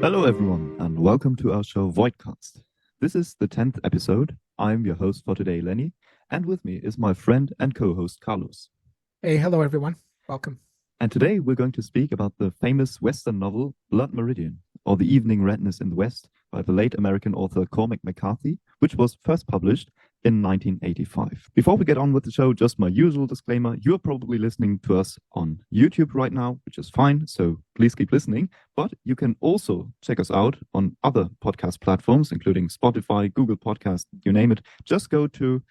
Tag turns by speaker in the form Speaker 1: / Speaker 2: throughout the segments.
Speaker 1: Hello, everyone, and welcome to our show Voidcast. This is the 10th episode. I'm your host for today, Lenny, and with me is my friend and co-host, Carlos.
Speaker 2: Hey, hello, everyone. Welcome.
Speaker 1: And today we're going to speak about the famous Western novel Blood Meridian, or The Evening Redness in the West, by the late American author Cormac McCarthy, which was first published in 1985. Before we get on with the show, just my usual disclaimer, you're probably listening to us on YouTube right now, which is fine, so please keep listening. But you can also check us out on other podcast platforms, including Spotify, Google Podcast, you name it. Just go to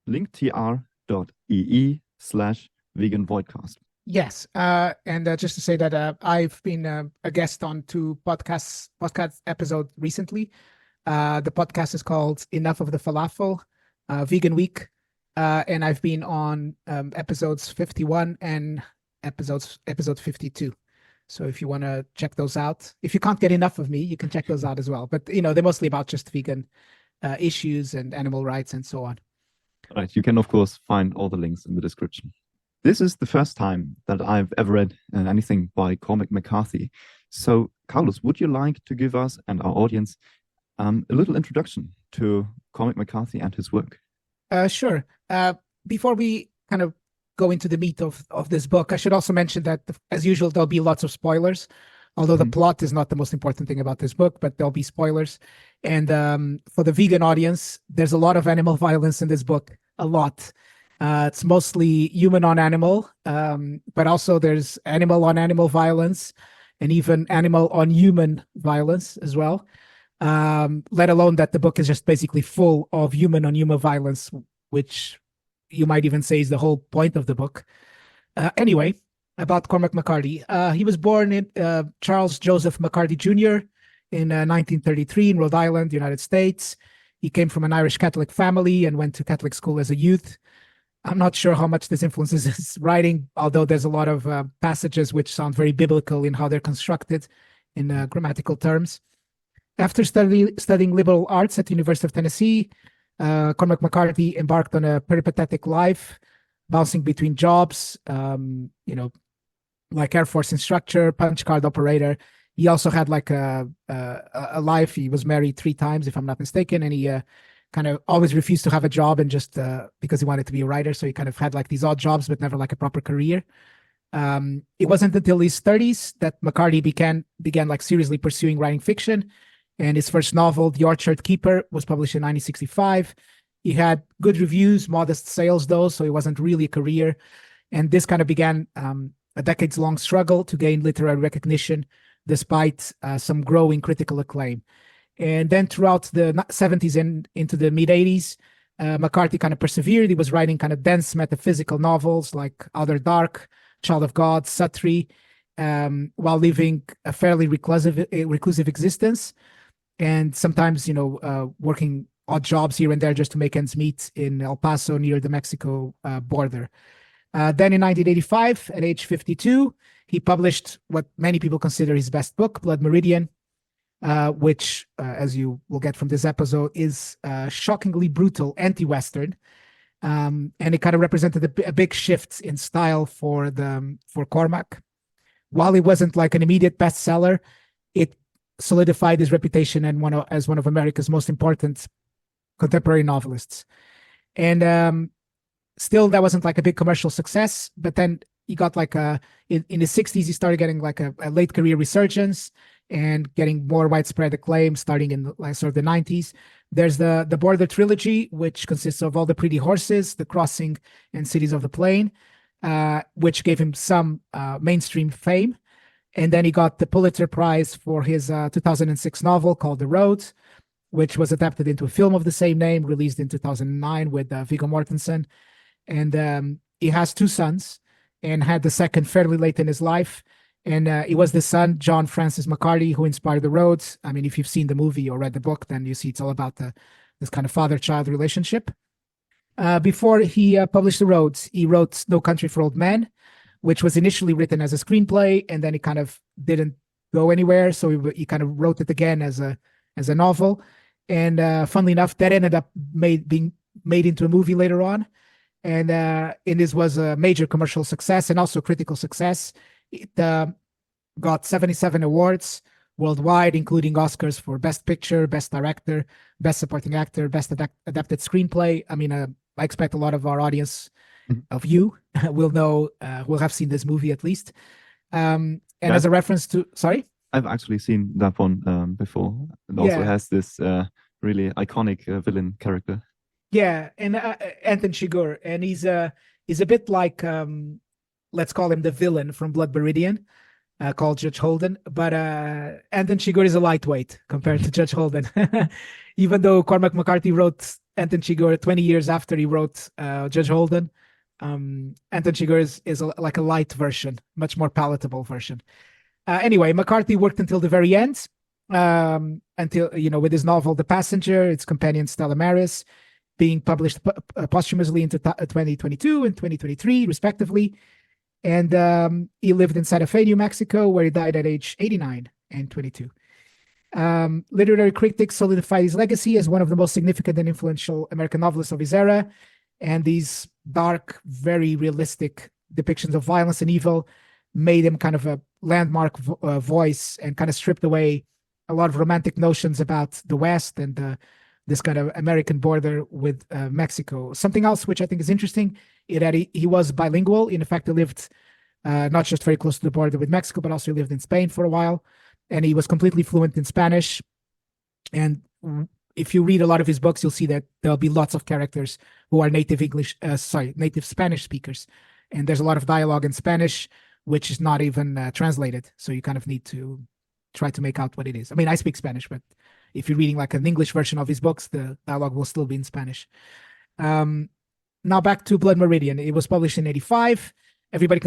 Speaker 1: linktr.ee/vegan voidcast.
Speaker 2: Yes, and just to say that I've been a guest on two podcast episode recently. The podcast is called Enough of the Falafel, Vegan Week, and I've been on episodes 51 and episode 52. So if you want to check those out, if you can't get enough of me, you can check those out as well. But they're mostly about just vegan issues and animal rights and so on.
Speaker 1: Right, you can of course find all the links in the description. This is the first time that I've ever read anything by Cormac McCarthy. So, Carlos, would you like to give us and our audience a little introduction to Cormac McCarthy and his work?
Speaker 2: Sure. Before we kind of go into the meat of this book, I should also mention that, as usual, there'll be lots of spoilers, although the plot is not the most important thing about this book, but there'll be spoilers. And for the vegan audience, there's a lot of animal violence in this book, a lot. It's mostly human on animal, but also there's animal on animal violence and even animal on human violence as well. Let alone that the book is just basically full of human on human violence, which you might even say is the whole point of the book. Anyway, about Cormac McCarthy. He was born in Charles Joseph McCarthy Jr. in 1933 in Rhode Island, United States. He came from an Irish Catholic family and went to Catholic school as a youth. I'm not sure how much this influences his writing, although there's a lot of passages which sound very biblical in how they're constructed in grammatical terms. After studying liberal arts at the University of Tennessee, Cormac McCarthy embarked on a peripatetic life, bouncing between jobs, like Air Force instructor, punch card operator. He also had like a life. He was married 3 times, if I'm not mistaken, and he kind of always refused to have a job and just because he wanted to be a writer. So he kind of had like these odd jobs, but never like a proper career. It wasn't until his 30s that McCarthy began like seriously pursuing writing fiction. And his first novel, The Orchard Keeper, was published in 1965. He had good reviews, modest sales though, so it wasn't really a career. And this kind of began a decades-long struggle to gain literary recognition, despite some growing critical acclaim. And then throughout the 70s and into the mid-80s, McCarthy kind of persevered. He was writing kind of dense metaphysical novels like Outer Dark, Child of God, Sutri, while living a fairly reclusive existence. And sometimes, working odd jobs here and there just to make ends meet in El Paso near the Mexico border. Then in 1985, at age 52, he published what many people consider his best book, Blood Meridian, which, as you will get from this episode, is shockingly brutal anti-Western. And it kind of represented a big shift in style for Cormac. While it wasn't like an immediate bestseller, it solidified his reputation as one of America's most important contemporary novelists. And still, that wasn't like a big commercial success. But then he got like in his 60s, he started getting like a late career resurgence and getting more widespread acclaim starting in like sort of the 90s. There's the Border trilogy, which consists of All the Pretty Horses, The Crossing, and Cities of the Plain, which gave him some mainstream fame. And then he got the Pulitzer Prize for his 2006 novel called The Road, which was adapted into a film of the same name, released in 2009 with Viggo Mortensen. And he has 2 sons and had the second fairly late in his life. And it was the son, John Francis McCarthy, who inspired The Road. I mean, if you've seen the movie or read the book, then you see it's all about this kind of father-child relationship. Before he published The Road, he wrote No Country for Old Men, which was initially written as a screenplay, and then it kind of didn't go anywhere. So he kind of wrote it again as a novel. And funnily enough, that ended up being made into a movie later on. And this was a major commercial success and also critical success. It got 77 awards, worldwide, including Oscars for Best Picture, Best Director, Best Supporting Actor, Best Adapted Screenplay. I mean, I expect a lot of our audience of you will have seen this movie at least. And as a reference to, sorry?
Speaker 1: I've actually seen that one before. It also has this really iconic villain character.
Speaker 2: Yeah, and Anton Chigurh, and he's a bit like, let's call him the villain from Blood Meridian, called Judge Holden. But Anton Chigurh is a lightweight compared to Judge Holden. Even though Cormac McCarthy wrote Anton Chigurh 20 years after he wrote Judge Holden, Anton Chigurh is like a light version, much more palatable version. Anyway, McCarthy worked until the very end, until, with his novel The Passenger, its companion Stella Maris, being published posthumously into 2022 and 2023, respectively. And he lived in Santa Fe, New Mexico, where he died at age 89 and 22. Literary critics solidified his legacy as one of the most significant and influential American novelists of his era. And these dark, very realistic depictions of violence and evil made him kind of a landmark voice, and kind of stripped away a lot of romantic notions about the West and this kind of American border with Mexico. Something else which I think is interesting is that he was bilingual. In fact, he lived not just very close to the border with Mexico, but also he lived in Spain for a while, and he was completely fluent in Spanish. And if you read a lot of his books, you'll see that there'll be lots of characters who are native Spanish speakers, and there's a lot of dialogue in Spanish which is not even translated. So you kind of need to try to make out what it is. I mean, I speak Spanish, but if you're reading like an English version of his books, the dialogue will still be in Spanish. Now back to Blood Meridian. It was published in 1985. Everybody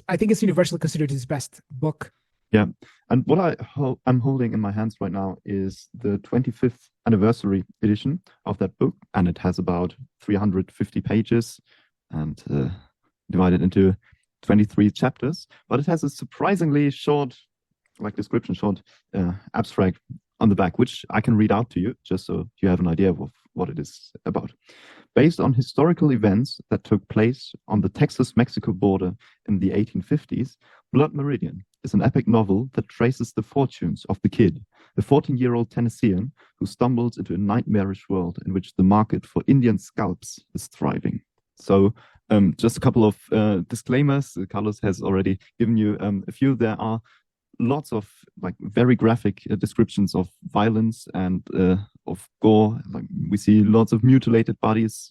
Speaker 2: I think it's universally considered his best book.
Speaker 1: Yeah. And what I'm holding in my hands right now is the 25th anniversary edition of that book. And it has about 350 pages and divided into 23 chapters, but it has a surprisingly short, description, short abstract on the back, which I can read out to you, just so you have an idea of what it is about. Based on historical events that took place on the Texas-Mexico border in the 1850s, Blood Meridian is an epic novel that traces the fortunes of the kid, the 14-year-old Tennessean who stumbles into a nightmarish world in which the market for Indian scalps is thriving. So just a couple of disclaimers. Carlos has already given you a few. There are lots of very graphic descriptions of violence and of gore. We see lots of mutilated bodies,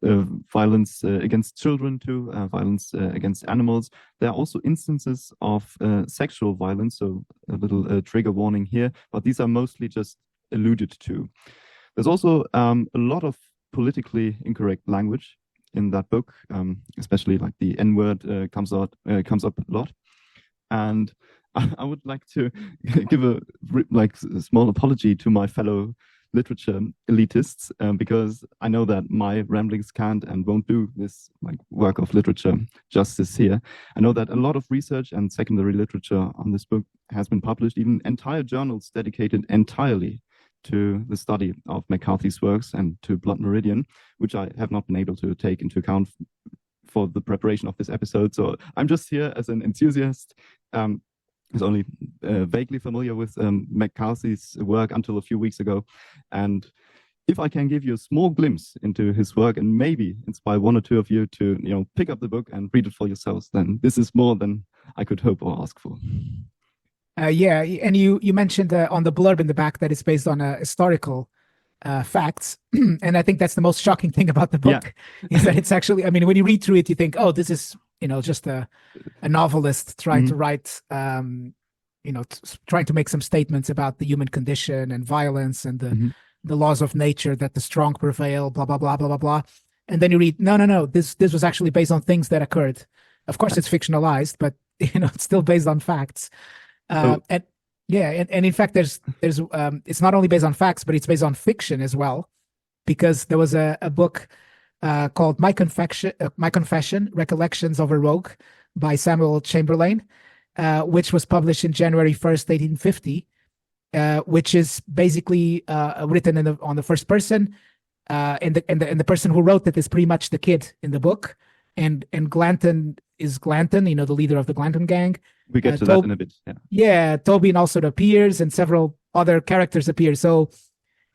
Speaker 1: violence against children too, violence against animals. There are also instances of sexual violence, so a little trigger warning here, but these are mostly just alluded to. There's also a lot of politically incorrect language in that book, especially the N-word comes up a lot. And I would like to give a small apology to my fellow literature elitists, because I know that my ramblings can't and won't do this work of literature justice here. I know that a lot of research and secondary literature on this book has been published, even entire journals dedicated entirely to the study of McCarthy's works and to Blood Meridian, which I have not been able to take into account for the preparation of this episode. So I'm just here as an enthusiast who's only vaguely familiar with McCarthy's work until a few weeks ago. And if I can give you a small glimpse into his work and maybe inspire one or two of you to pick up the book and read it for yourselves, then this is more than I could hope or ask for.
Speaker 2: Yeah, and you mentioned on the blurb in the back that it's based on historical facts, and I think that's the most shocking thing about the book, is that it's actually, I mean, when you read through it, you think, oh, this is just a novelist trying to write, trying to make some statements about the human condition and violence and the laws of nature, that the strong prevail, blah blah blah blah blah blah. And then you read, no, this was actually based on things that occurred. Of course, it's fictionalized, but it's still based on facts. And in fact, there's it's not only based on facts, but it's based on fiction as well, because there was a book called My Confession: Recollections of a Rogue by Samuel Chamberlain, which was published in January 1st, 1850, which is basically written on the first person, and the person who wrote it is pretty much the kid in the book, and Glanton is Glanton, the leader of the Glanton gang.
Speaker 1: We get to that in a bit. Yeah.
Speaker 2: Yeah, Tobin also appears, and several other characters appear. So,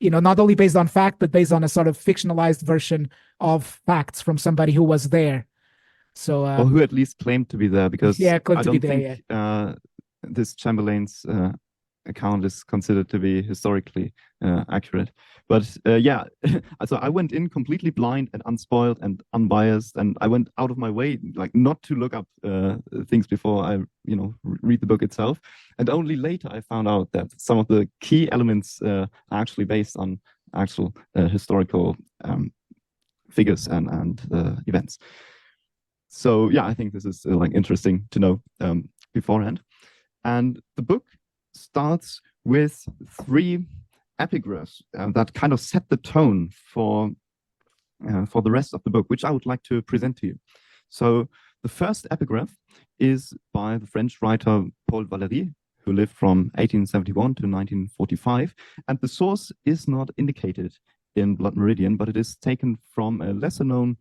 Speaker 2: not only based on fact, but based on a sort of fictionalized version of facts from somebody who was there. So,
Speaker 1: or who at least claimed to be there, because
Speaker 2: yeah, claimed
Speaker 1: I
Speaker 2: to be
Speaker 1: don't
Speaker 2: there,
Speaker 1: think this Chamberlain's account is considered to be historically accurate. But yeah, so I went in completely blind and unspoiled and unbiased, and I went out of my way, like, not to look up things before I, read the book itself. And only later I found out that some of the key elements are actually based on actual historical figures and events. So yeah, I think this is interesting to know beforehand. And the book starts with 3 epigraphs that kind of set the tone for the rest of the book, which I would like to present to you. So the first epigraph is by the French writer Paul Valéry, who lived from 1871 to 1945, and the source is not indicated in Blood Meridian, but it is taken from a lesser-known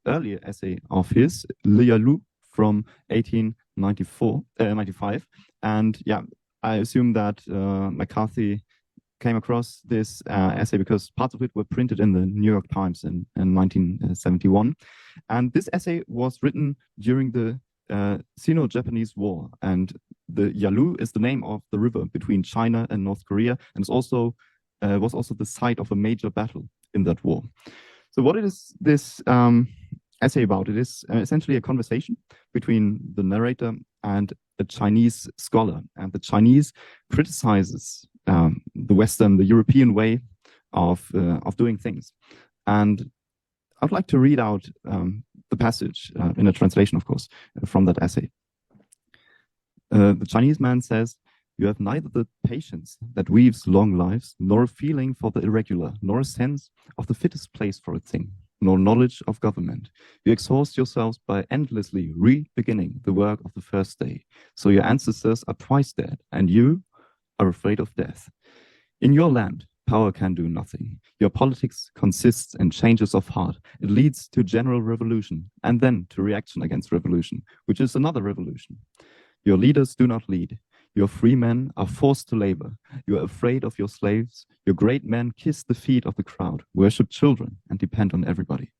Speaker 1: earlier essay of his, Le Jaloux, from 1895. And yeah, I assume that McCarthy came across this essay because parts of it were printed in the New York Times in 1971. And this essay was written during the Sino-Japanese War. And the Yalu is the name of the river between China and North Korea, and it's also was also the site of a major battle in that war. So what is this essay about? It is essentially a conversation between the narrator and a Chinese scholar, and the Chinese criticizes the Western, the European way of doing things. And I'd like to read out the passage in a translation, of course, from that essay. The Chinese man says, "You have neither the patience that weaves long lives, nor a feeling for the irregular, nor a sense of the fittest place for a thing, nor knowledge of government. You exhaust yourselves by endlessly re-beginning the work of the first day. So your ancestors are twice dead, and you are afraid of death. In your land, power can do nothing. Your politics consists in changes of heart. It leads to general revolution, and then to reaction against revolution, which is another revolution. Your leaders do not lead. Your free men are forced to labor. You are afraid of your slaves. Your great men kiss the feet of the crowd, worship children, and depend on everybody.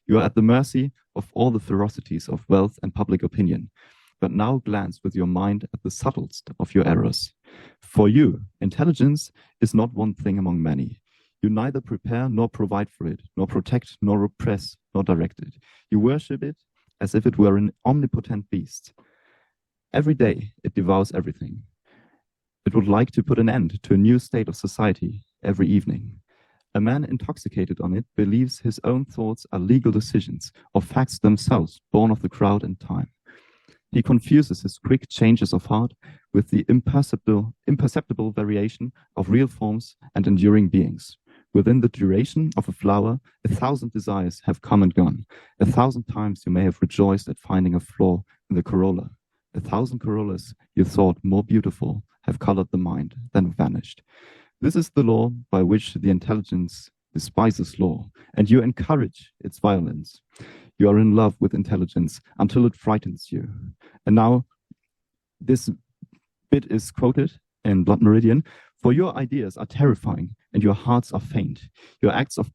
Speaker 1: You are at the mercy of all the ferocities of wealth and public opinion. But now glance with your mind at the subtlest of your errors. For you, intelligence is not one thing among many. You neither prepare nor provide for it, nor protect, nor repress, nor direct it. You worship it as if it were an omnipotent beast. Every day it devours everything. It would like to put an end to a new state of society every evening. A man intoxicated on it believes his own thoughts are legal decisions, or facts themselves born of the crowd and time. He confuses his quick changes of heart with the imperceptible variation of real forms and enduring beings. Within the duration of a flower, 1,000 desires have come and gone. 1,000 times you may have rejoiced at finding a flaw in the corolla. 1,000 corollas you thought more beautiful have colored the mind, then vanished. This is the law by which the intelligence despises law, and you encourage its violence. You are in love with intelligence until it frightens you. And now this bit is quoted in Blood Meridian. For your ideas are terrifying, and your hearts are faint. Your acts of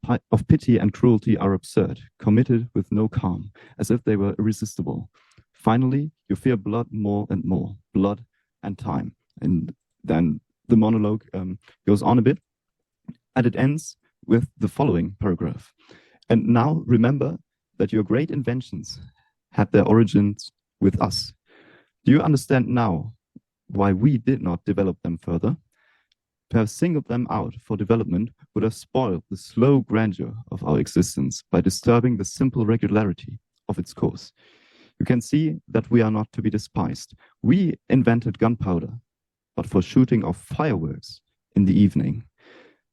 Speaker 1: pity and cruelty are absurd, committed with no calm, as if they were irresistible. Finally, you fear blood more and more, blood and time." And then the monologue goes on a bit, and it ends with the following paragraph. "And now remember that your great inventions had their origins with us. Do you understand now why we did not develop them further? To have singled them out for development would have spoiled the slow grandeur of our existence by disturbing the simple regularity of its course. You can see that we are not to be despised. We invented gunpowder, but for shooting of fireworks in the evening."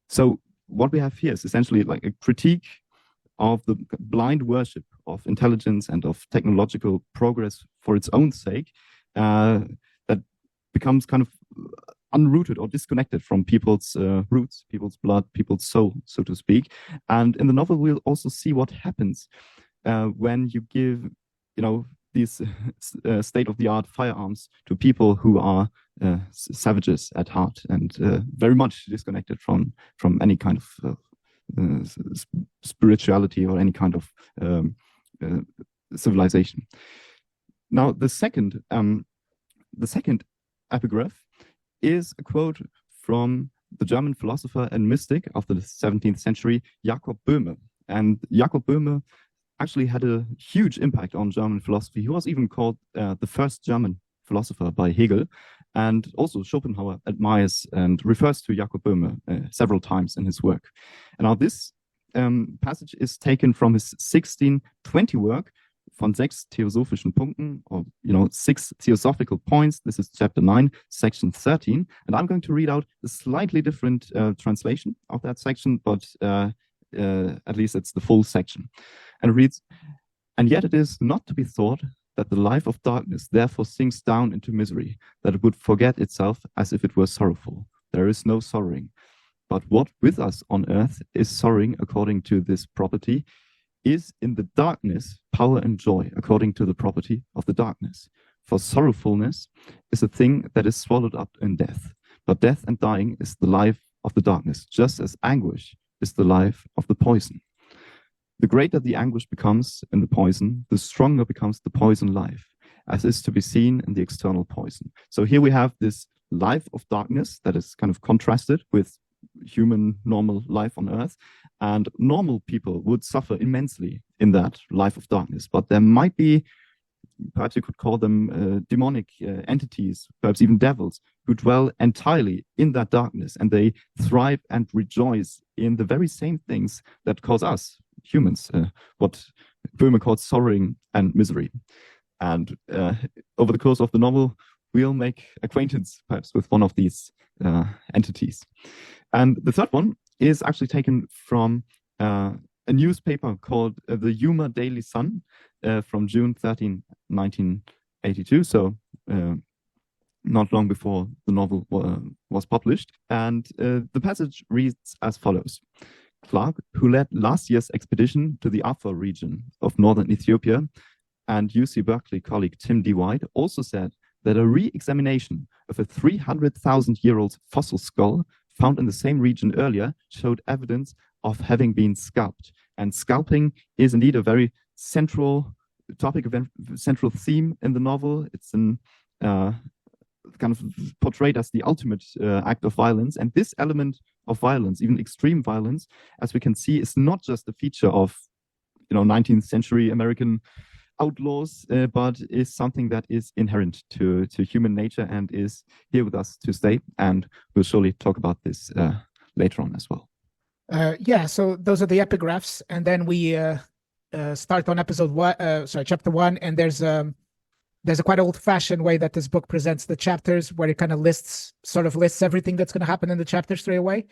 Speaker 1: So what we have here is essentially like a critique of the blind worship of intelligence and of technological progress for its own sake that becomes kind of unrooted or disconnected from people's roots, people's blood, people's soul, so to speak. And in the novel, we'll also see what happens when you give, these state-of-the-art firearms to people who are savages at heart and very much disconnected from any kind of spirituality or any kind of civilization. Now, the second epigraph is a quote from the German philosopher and mystic of the 17th century, Jakob Böhme. And Jakob Böhme actually had a huge impact on German philosophy. He was even called the first German philosopher by Hegel. And also Schopenhauer admires and refers to Jakob Böhme several times in his work. And now this passage is taken from his 1620 work, von 6 theosophischen Punkten, or 6 theosophical points. This is chapter 9, section 13. And I'm going to read out a slightly different translation of that section, but at least it's the full section. And it reads, "And yet it is not to be thought that the life of darkness therefore sinks down into misery, that it would forget itself as if it were sorrowful. There is no sorrowing. But what with us on earth is sorrowing according to this property, is in the darkness power and joy according to the property of the darkness. For sorrowfulness is a thing that is swallowed up in death. But death and dying is the life of the darkness, just as anguish is the life of the poison. The greater the anguish becomes in the poison, the stronger becomes the poison life, as is to be seen in the external poison." So here we have this life of darkness that is kind of contrasted with human normal life on earth, and normal people would suffer immensely in that life of darkness. But there might be, perhaps you could call them demonic entities, perhaps even devils, who dwell entirely in that darkness, and they thrive and rejoice in the very same things that cause us humans what Böhme calls sorrowing and misery. And over the course of the novel, we'll make acquaintance perhaps with one of these entities. And the third one is actually taken from a newspaper called the Yuma Daily Sun from June 13, 1982. So not long before the novel was published. And the passage reads as follows. "Clark, who led last year's expedition to the Afar region of northern Ethiopia, and UC Berkeley colleague Tim D. White also said that a re-examination of a 300,000-year-old fossil skull found in the same region earlier showed evidence of having been scalped. And scalping is indeed a very central topic, central theme in the novel. It's an kind of portrayed as the ultimate act of violence. And this element of violence, even extreme violence, as we can see, is not just a feature of 19th century American outlaws, but is something that is inherent to human nature and is here with us to stay. And we'll surely talk about this later on as well.
Speaker 2: So those are the epigraphs, and then we start on chapter 1, and there's a quite old-fashioned way that this book presents the chapters, where it kind of lists everything that's going to happen in the chapters straight away.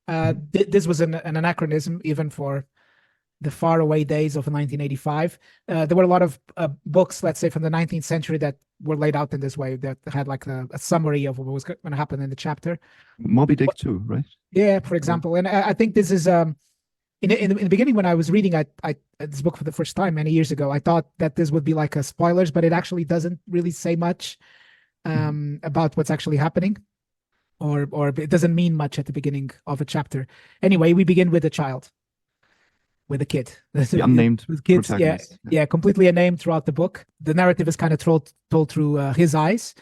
Speaker 2: This was an anachronism even for the faraway days of 1985. There were a lot of books, let's say, from the 19th century that were laid out in this way, that had like a summary of what was going to happen in the chapter.
Speaker 1: Moby Dick too, right?
Speaker 2: Yeah, for example. And I think this is in the beginning, when I was reading this book for the first time many years ago, I thought that this would be like a spoilers, but it actually doesn't really say much about what's actually happening, or it doesn't mean much at the beginning of a chapter. Anyway, we begin with a child, with a kid.
Speaker 1: The unnamed
Speaker 2: kids,
Speaker 1: protagonist.
Speaker 2: Yeah, completely unnamed throughout the book. The narrative is kind of told through his eyes,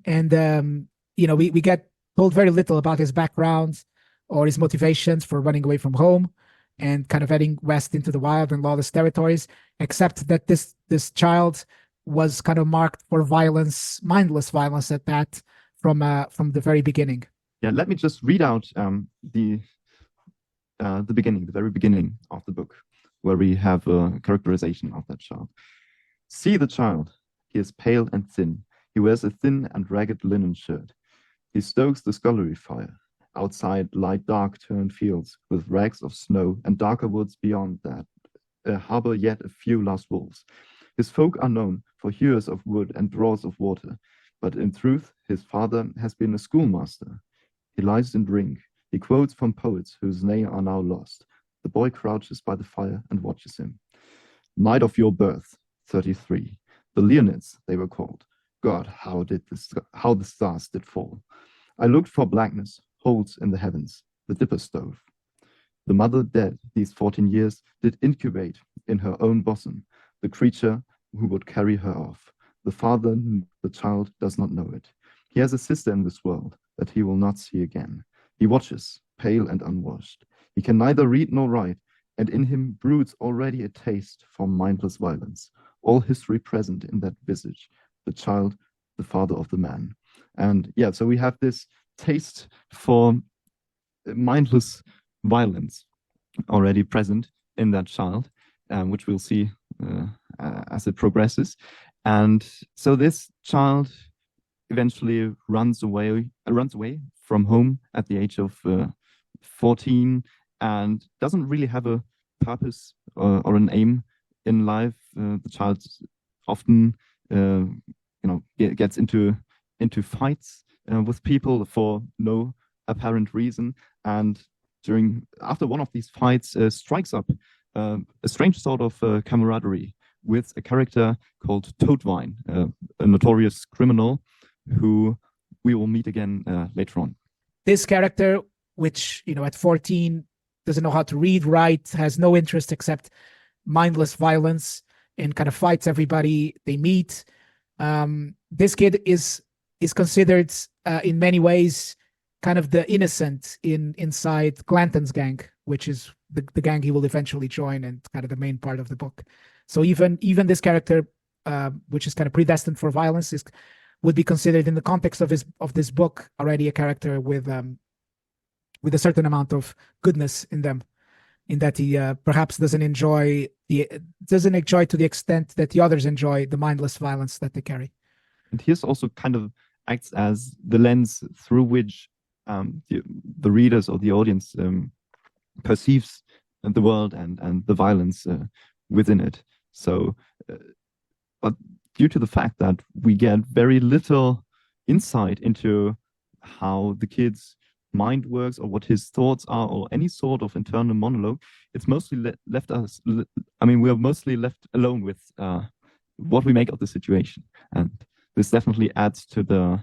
Speaker 2: and we get told very little about his background or his motivations for running away from home and kind of heading west into the wild and lawless territories, except that this child was kind of marked for violence, mindless violence at that, from the very beginning.
Speaker 1: Yeah, let me just read out the beginning, the very beginning of the book, where we have a characterization of that child. "See the child. He is pale and thin. He wears a thin and ragged linen shirt. He stokes the scullery fire. Outside lie dark turned fields with rags of snow, and darker woods beyond that harbor yet a few lost wolves. His folk are known for hewers of wood and drawers of water, but in truth his father has been a schoolmaster. He lies in drink. He quotes from poets whose names are now lost. The boy crouches by the fire and watches him. Night of your birth, 33. The Leonids, they were called. God, how the stars did fall. I looked for blackness, holes in the heavens, the dipper stove. The mother dead these 14 years did incubate in her own bosom the creature who would carry her off. The father, the child does not know it. He has a sister in this world that he will not see again. He watches, pale and unwashed. He can neither read nor write, and in him broods already a taste for mindless violence. All history present in that visage, the child, the father of the man. And yeah, so we have this taste for mindless violence already present in that child, which we'll see as it progresses. And so this child eventually runs away from home at the age of 14 and doesn't really have a purpose or an aim in life. The child often gets into fights with people for no apparent reason, and after one of these fights strikes up a strange sort of camaraderie with a character called Toadvine, a notorious criminal who we will meet again later on.
Speaker 2: This character, which at 14 doesn't know how to read, write, has no interest except mindless violence, and kind of fights everybody they meet. This kid is considered in many ways kind of the innocent inside Glanton's gang, which is the gang he will eventually join and kind of the main part of the book. So even this character, which is kind of predestined for violence, would be considered in the context of this book already a character with a certain amount of goodness in them, in that he perhaps doesn't enjoy to the extent that the others enjoy the mindless violence that they carry.
Speaker 1: And he also kind of acts as the lens through which the readers or the audience perceives the world and the violence within it. So, but due to the fact that we get very little insight into how the kid's mind works or what his thoughts are or any sort of internal monologue, it's mostly we are mostly left alone with what we make of the situation. And this definitely adds to the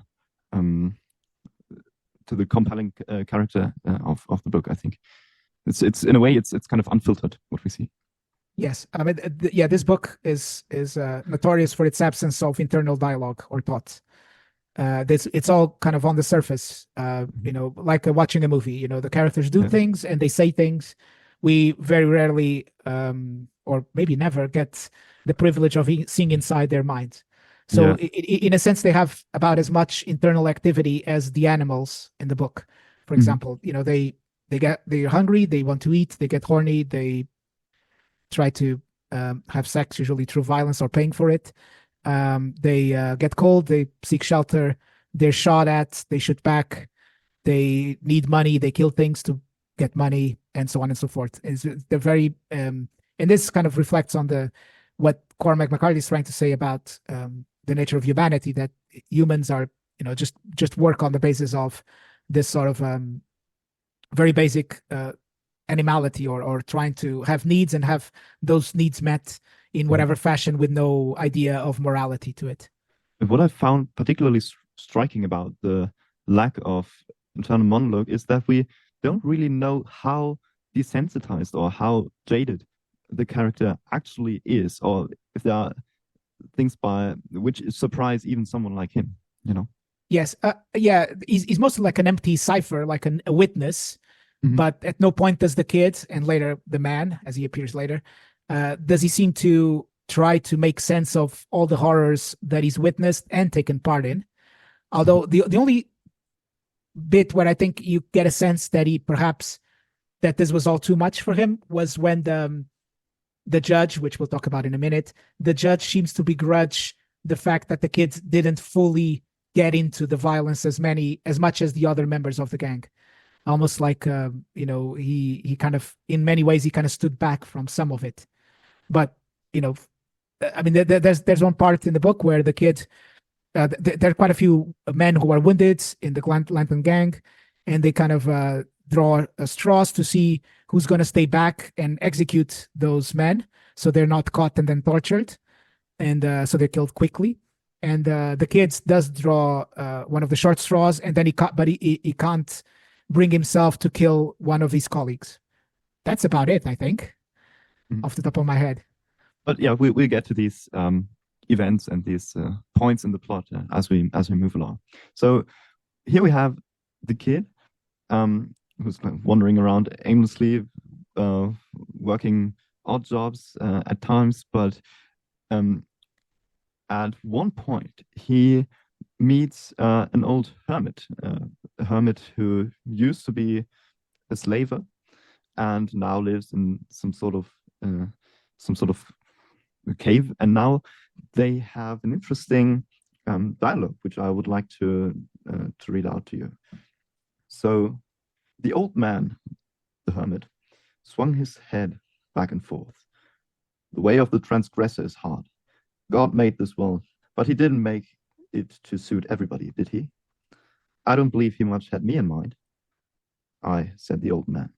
Speaker 1: compelling character of the book. I think it's in a way it's kind of unfiltered what we see.
Speaker 2: Yes, I mean, this book is notorious for its absence of internal dialogue or thoughts. It's all kind of on the surface, like watching a movie. The characters do things and they say things. We very rarely, or maybe never, get the privilege of seeing inside their minds. So in a sense, they have about as much internal activity as the animals in the book. For example, they're hungry, they want to eat, they get horny, they try to have sex, usually through violence or paying for it. They get cold, they seek shelter, they're shot at, they shoot back, they need money, they kill things to get money, and so on and so forth. They're very, and this kind of reflects on what Cormac McCarthy is trying to say about the nature of humanity, that humans are, just work on the basis of this sort of very basic animality, or trying to have needs and have those needs met in whatever fashion with no idea of morality to it.
Speaker 1: What I found particularly striking about the lack of internal monologue is that we don't really know how desensitized or how jaded the character actually is, or if there are things by which surprise even someone like him,
Speaker 2: Yes, he's mostly like an empty cipher, like a witness, but at no point does the kid, and later the man, as he appears later, does he seem to try to make sense of all the horrors that he's witnessed and taken part in. Although the only bit where I think you get a sense that that this was all too much for him was when the judge, which we'll talk about in a minute, the judge seems to begrudge the fact that the kid didn't fully get into the violence as much as the other members of the gang. Almost like, he kind of, in many ways, he kind of stood back from some of it. But, I mean, there's one part in the book where the kid, there are quite a few men who are wounded in the Glanton gang, and they kind of draw straws to see who's going to stay back and execute those men so they're not caught and then tortured. and so they're killed quickly. And the kid does draw one of the short straws, and then he can't bring himself to kill one of his colleagues. That's about it, I think, off the top of my head.
Speaker 1: But yeah, we'll get to these events and these points in the plot as we move along. So here we have the kid who's kind of wandering around aimlessly, working odd jobs at times, but at one point he meets an old hermit, a hermit who used to be a slaver and now lives in some sort of cave. And now they have an interesting dialogue, which I would like to read out to you. So the old man, the hermit, swung his head back and forth. The way of the transgressor is hard. God made this world, but he didn't make it to suit everybody, did he? I don't believe he much had me in mind. Aye, said the old man.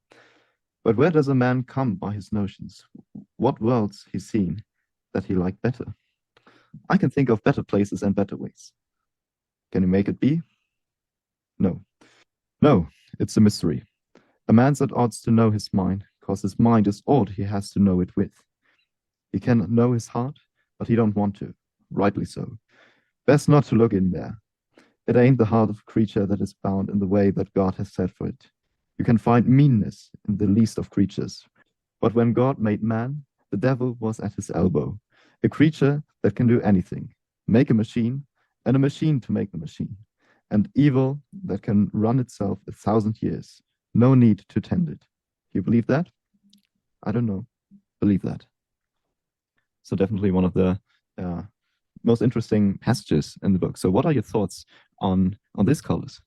Speaker 1: But where does a man come by his notions? What worlds he's seen that he liked better? I can think of better places and better ways. Can you make it be? No. No, it's a mystery. A man's at odds to know his mind, cause his mind is odd he has to know it with. He can know his heart, but he don't want to. Rightly so. Best not to look in there. It ain't the heart of a creature that is bound in the way that God has set for it. You can find meanness in the least of creatures. But when God made man, the devil was at his elbow. A creature that can do anything. Make a machine, and a machine to make the machine. And evil that can run itself 1,000 years. No need to tend it. You believe that? I don't know. Believe that. So definitely one of the most interesting passages in the book. So what are your thoughts on this, Carlos?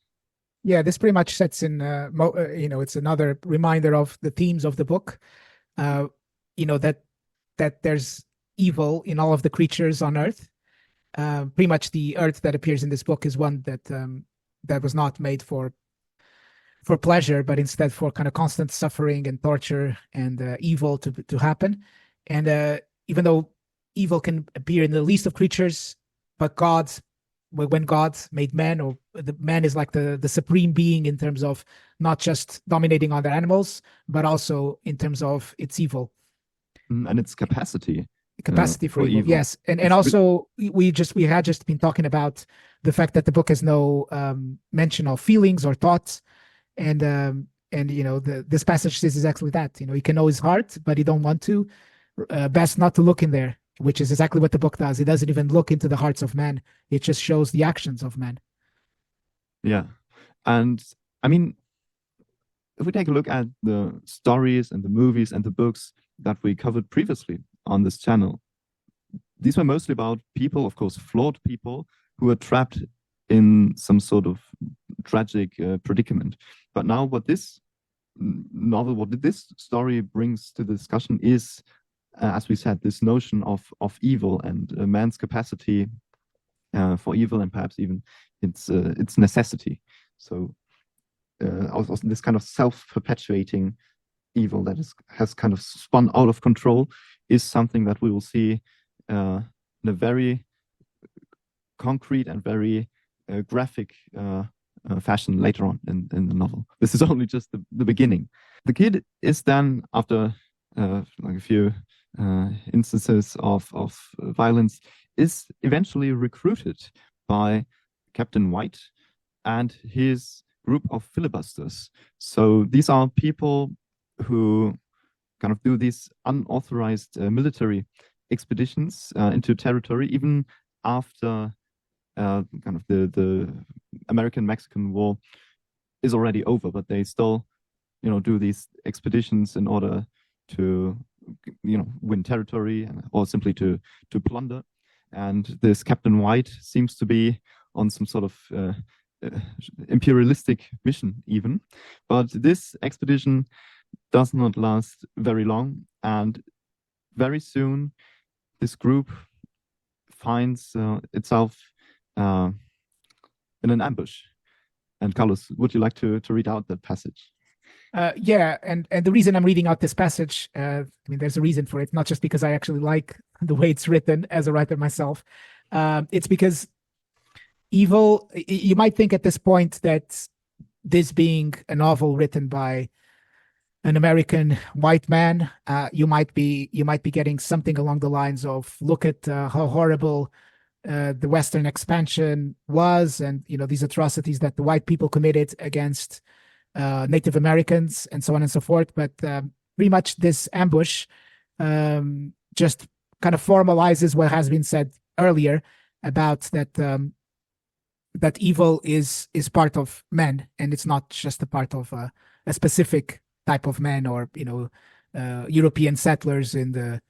Speaker 2: Yeah, this pretty much sets in, it's another reminder of the themes of the book. That there's evil in all of the creatures on Earth. Pretty much the Earth that appears in this book is one that was not made for pleasure, but instead for kind of constant suffering and torture and evil to happen. And even though evil can appear in the least of creatures, but when God made man, or the man is like the supreme being in terms of not just dominating other animals, but also in terms of its evil.
Speaker 1: And its capacity
Speaker 2: for evil. Yes. And also we had just been talking about the fact that the book has no mention of feelings or thoughts. And this passage says exactly that. He can know his heart, but he don't want to. Best not to look in there, which is exactly what the book does. It doesn't even look into the hearts of men. It just shows the actions of men.
Speaker 1: Yeah. And I mean, if we take a look at the stories and the movies and the books that we covered previously on this channel, these were mostly about people, of course, flawed people who were trapped in some sort of tragic predicament. But now what this story brings to the discussion is, as we said, this notion of evil and man's capacity for evil, and perhaps even its necessity. So also this kind of self-perpetuating evil that has kind of spun out of control is something that we will see in a very concrete and very graphic fashion later on in the novel. This is only just the beginning. The kid is then, after like a few instances of violence, is eventually recruited by Captain White and his group of filibusters. So these are people who kind of do these unauthorized military expeditions into territory, even after kind of the American-Mexican War is already over, but they still, do these expeditions in order to, win territory or simply to plunder. And this Captain White seems to be on some sort of imperialistic mission even. But this expedition does not last very long, and very soon this group finds itself in an ambush. And Carlos, would you like to read out that passage?
Speaker 2: Yeah, and the reason I'm reading out this passage, there's a reason for it, not just because I actually like the way it's written as a writer myself. It's because evil, you might think at this point that this being a novel written by an American white man, you might be getting something along the lines of, look at how horrible the Western expansion was, and these atrocities that the white people committed against Native Americans, and so on and so forth. But pretty much this ambush just kind of formalizes what has been said earlier about that that evil is part of men, and it's not just a part of a specific type of men, or European settlers in the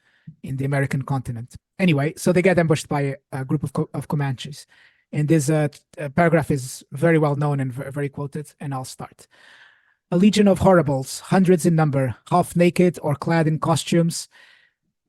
Speaker 2: American continent. Anyway, so they get ambushed by a group of Comanches, and this paragraph is very well known and very quoted, and I'll start. A legion of horribles, hundreds in number, half naked or clad in costumes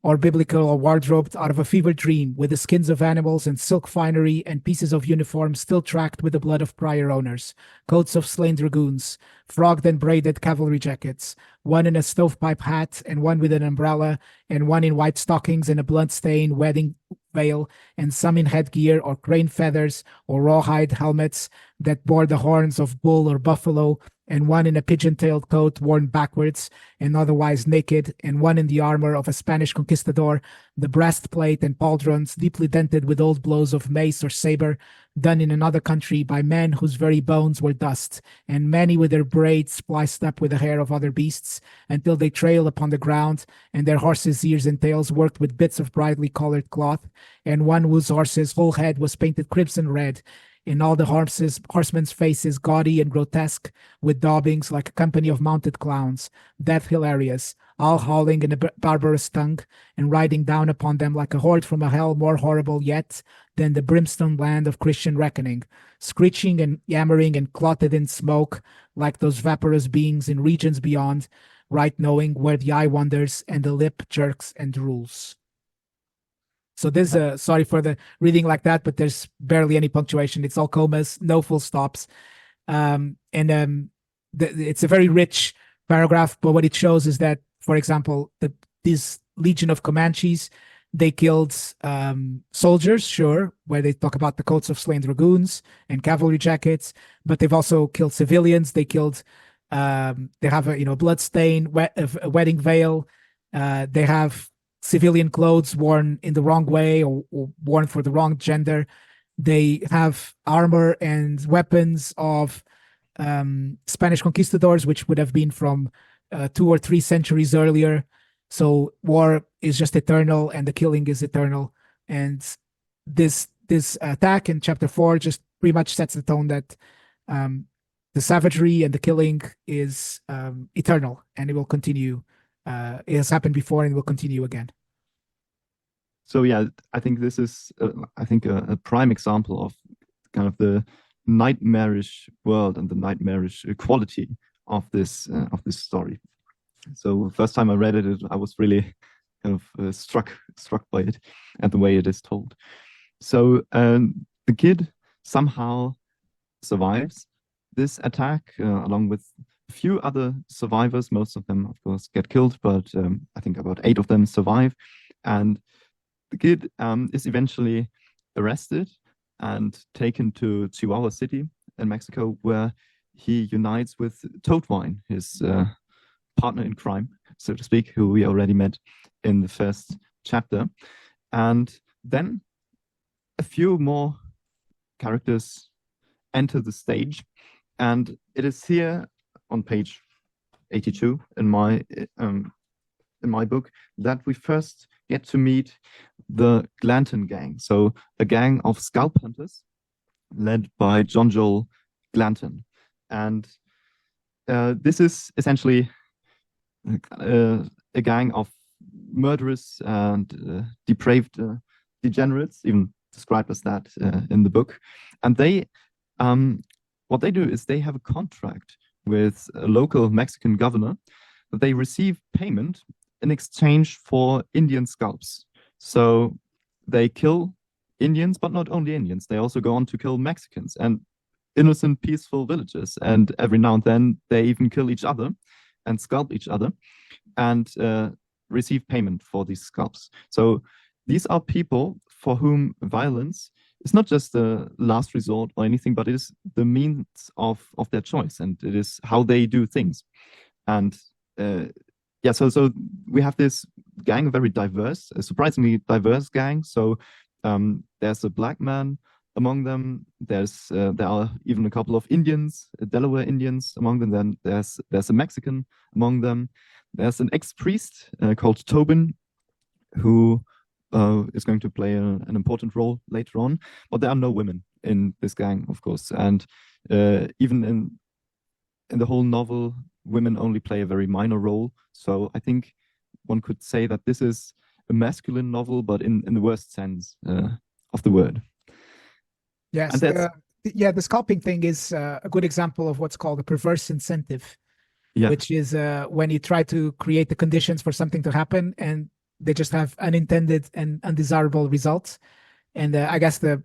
Speaker 2: or biblical or wardrobed out of a fever dream, with the skins of animals and silk finery and pieces of uniform still tracked with the blood of prior owners, coats of slain dragoons, frogged and braided cavalry jackets, one in a stovepipe hat and one with an umbrella, and one in white stockings and a blood-stained wedding veil, and some in headgear or crane feathers or rawhide helmets that bore the horns of bull or buffalo, and one in a pigeon-tailed coat worn backwards and otherwise naked, and one in the armor of a Spanish conquistador, the breastplate and pauldrons deeply dented with old blows of mace or saber, done in another country by men whose very bones were dust, and many with their braids spliced up with the hair of other beasts, until they trail upon the ground, and their horses' ears and tails worked with bits of brightly colored cloth, and one whose horse's whole head was painted crimson red, in all the horsemen's faces gaudy and grotesque, with daubings like a company of mounted clowns, death hilarious, all howling in a barbarous tongue, and riding down upon them like a horde from a hell more horrible yet than the brimstone land of Christian reckoning, screeching and yammering and clotted in smoke, like those vaporous beings in regions beyond, right knowing where the eye wanders and the lip jerks and drools. So this, sorry for the reading like that, but there's barely any punctuation. It's all commas, no full stops. It's a very rich paragraph, but what it shows is that, for example, this legion of Comanches, they killed soldiers, sure, where they talk about the coats of slain dragoons and cavalry jackets, but they've also killed civilians. They killed, they have a blood stain, a wedding veil. They have civilian clothes worn in the wrong way, or worn for the wrong gender. They have armor and weapons of Spanish conquistadors, which would have been from 2 or 3 centuries earlier. So war is just eternal, and the killing is eternal. And this attack in chapter 4 just pretty much sets the tone that the savagery and the killing is eternal, and it will continue. It has happened before, and it will continue again.
Speaker 1: So yeah, I think this is, a prime example of kind of the nightmarish world and the nightmarish quality of this story. So first time I read it, I was really kind of struck by it and the way it is told. So the kid somehow survives this attack along with a few other survivors. Most of them, of course, get killed, but I think about 8 of them survive. And the kid is eventually arrested and taken to Chihuahua City in Mexico, where he unites with Toadvine, his partner in crime, so to speak, who we already met in the first chapter. And then a few more characters enter the stage. And it is here on page 82 in my book that we first get to meet the Glanton gang. So a gang of scalp hunters led by John Joel Glanton. And this is essentially a gang of murderous and depraved degenerates, even described as that in the book. And they, what they do is they have a contract with a local Mexican governor that they receive payment in exchange for Indian scalps. So they kill Indians, but not only Indians. They also go on to kill Mexicans and innocent, peaceful villagers. And every now and then they even kill each other and scalp each other and receive payment for these scalps. So these are people for whom violence is not just a last resort or anything, but it is the means of their choice, and it is how they do things. And so we have this gang, a very diverse, a surprisingly diverse gang. So there's a black man among them. There are even a couple of Indians, Delaware Indians among them. Then there's a Mexican among them. There's an ex-priest called Tobin, who is going to play an important role later on. But there are no women in this gang, of course. And even in the whole novel, women only play a very minor role. So I think one could say that this is a masculine novel, but in the worst sense of the word.
Speaker 2: Yes. The scalping thing is a good example of what's called a perverse incentive, which is when you try to create the conditions for something to happen and they just have unintended and undesirable results. And I guess the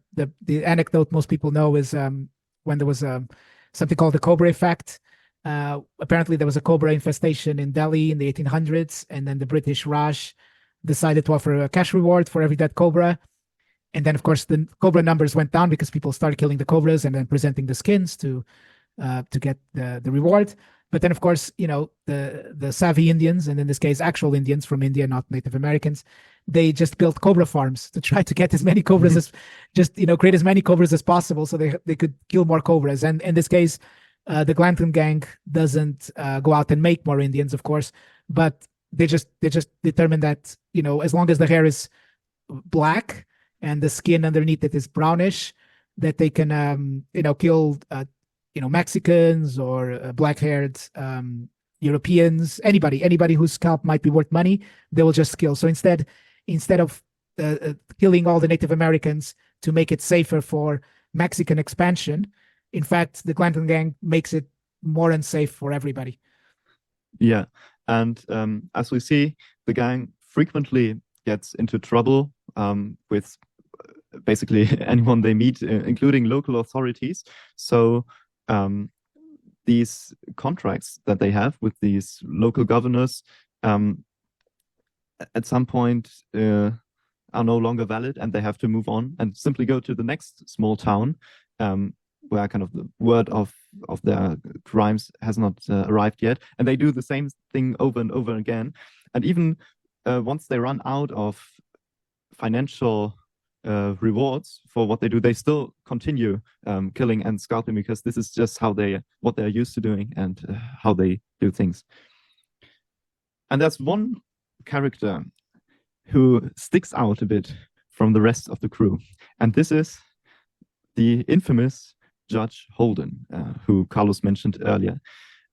Speaker 2: anecdote most people know is when there was something called the Cobra effect. Apparently there was a cobra infestation in Delhi in the 1800s, and then the British Raj decided to offer a cash reward for every dead cobra. And then, of course, the cobra numbers went down because people started killing the cobras and then presenting the skins to get the reward. But then, of course, the savvy Indians, and in this case, actual Indians from India, not Native Americans, they just built cobra farms to try to get as many cobras as create as many cobras as possible so they could kill more cobras. And in this case, the Glanton gang doesn't go out and make more Indians, of course, but they just determine that, as long as the hair is black and the skin underneath it is brownish, that they can, kill, Mexicans or black-haired Europeans, anybody whose scalp might be worth money, they will just kill. So instead of killing all the Native Americans to make it safer for Mexican expansion, in fact, the Glanton gang makes it more unsafe for everybody.
Speaker 1: Yeah, and as we see, the gang frequently gets into trouble with basically anyone they meet, including local authorities. So these contracts that they have with these local governors at some point are no longer valid, and they have to move on and simply go to the next small town where kind of the word of their crimes has not arrived yet. And they do the same thing over and over again. And even once they run out of financial rewards for what they do, they still continue killing and scalping, because this is just what they're used to doing and how they do things. And there's one character who sticks out a bit from the rest of the crew, and this is the infamous Judge Holden, who Carlos mentioned earlier.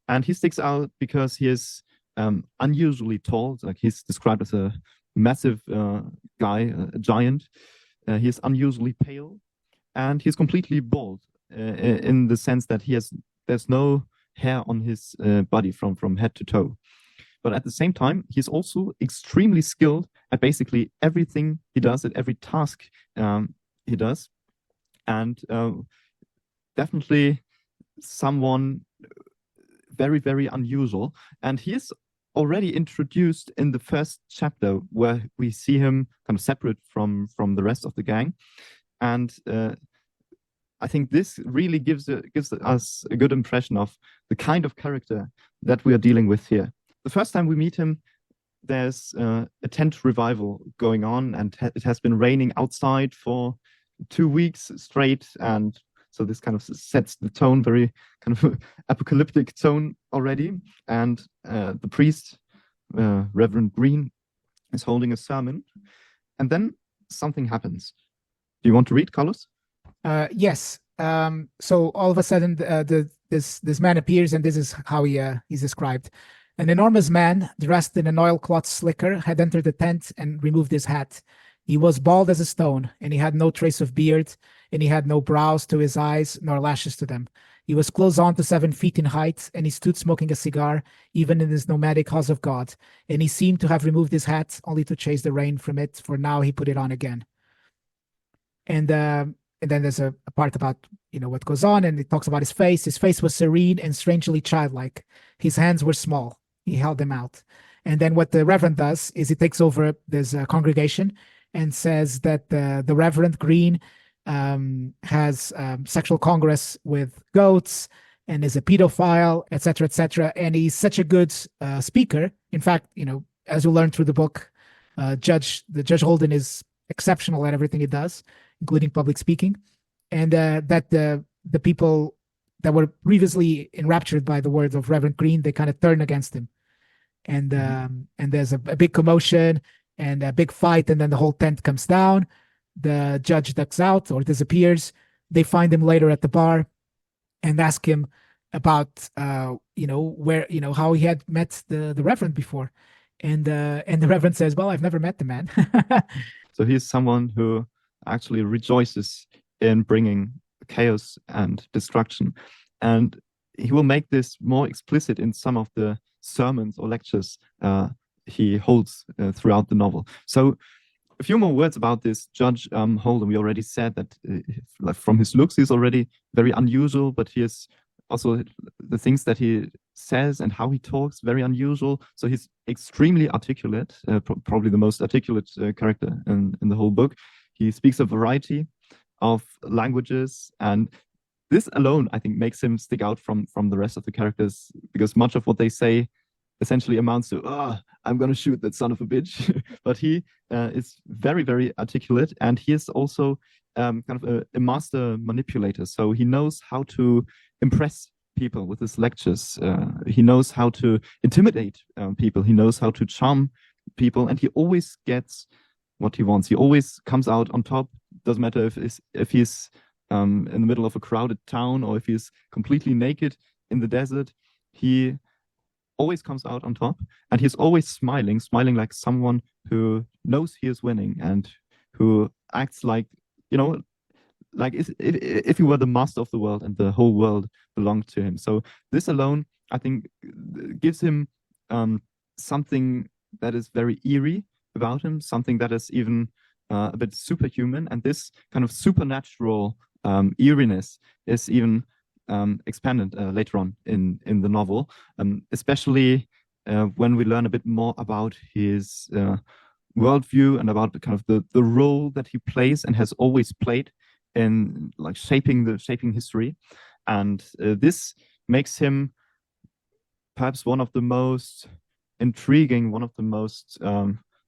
Speaker 1: And he sticks out because he is unusually tall. Like, he's described as a massive guy, a giant. He is unusually pale, and he's completely bald in the sense that there's no hair on his body from head to toe. But at the same time, he's also extremely skilled at basically everything he does, at every task he does, and definitely someone very, very unusual. And he is already introduced in the first chapter, where we see him kind of separate from the rest of the gang. And I think this really gives us a good impression of the kind of character that we are dealing with here. The first time we meet him, there's a tent revival going on, and it has been raining outside for 2 weeks straight. And so this kind of sets the tone, very kind of apocalyptic tone already. And the priest, Reverend Green, is holding a sermon. And then something happens. Do you want to read, Carlos?
Speaker 2: Yes. So all of a sudden, this man appears, and this is how he's described. An enormous man, dressed in an oilcloth slicker, had entered the tent and removed his hat. He was bald as a stone, and he had no trace of beard, and he had no brows to his eyes, nor lashes to them. He was close on to 7 feet in height, and he stood smoking a cigar, even in his nomadic house of God. And he seemed to have removed his hat only to chase the rain from it, for now he put it on again. And then there's a part about what goes on, and it talks about his face. His face was serene and strangely childlike. His hands were small. He held them out. And then what the Reverend does is he takes over this congregation, and says that the Reverend Green has sexual congress with goats and is a pedophile, etc., etc. And he's such a good speaker. In fact, as you learn through the book, Judge Holden is exceptional at everything he does, including public speaking, and that the people that were previously enraptured by the words of Reverend Green, they kind of turn against him, and there's a big commotion and a big fight, and then the whole tent comes down. The judge ducks out or disappears. They find him later at the bar and ask him about where how he had met the Reverend before, and the Reverend says, "Well, I've never met the man."
Speaker 1: So he's someone who actually rejoices in bringing chaos and destruction, and he will make this more explicit in some of the sermons or lectures he holds throughout the novel. So a few more words about this Judge Holden. We already said that from his looks, he's already very unusual, but he is also the things that he says and how he talks, very unusual. So he's extremely articulate, probably the most articulate character in the whole book. He speaks a variety of languages, and this alone, I think, makes him stick out from the rest of the characters, because much of what they say essentially amounts to, I'm going to shoot that son of a bitch. But he is very, very articulate, and he is also kind of a master manipulator. So he knows how to impress people with his lectures. He knows how to intimidate people. He knows how to charm people, and he always gets what he wants. He always comes out on top. Doesn't matter if he's in the middle of a crowded town or if he's completely naked in the desert. He always comes out on top, and he's always smiling like someone who knows he is winning and who acts like, like if he were the master of the world and the whole world belonged to him. So this alone, I think, gives him something that is very eerie about him, something that is even a bit superhuman. And this kind of supernatural eeriness is even expanded later on in the novel, especially when we learn a bit more about his worldview and about the role that he plays and has always played in like shaping history. And this makes him perhaps one of the most intriguing, one of the most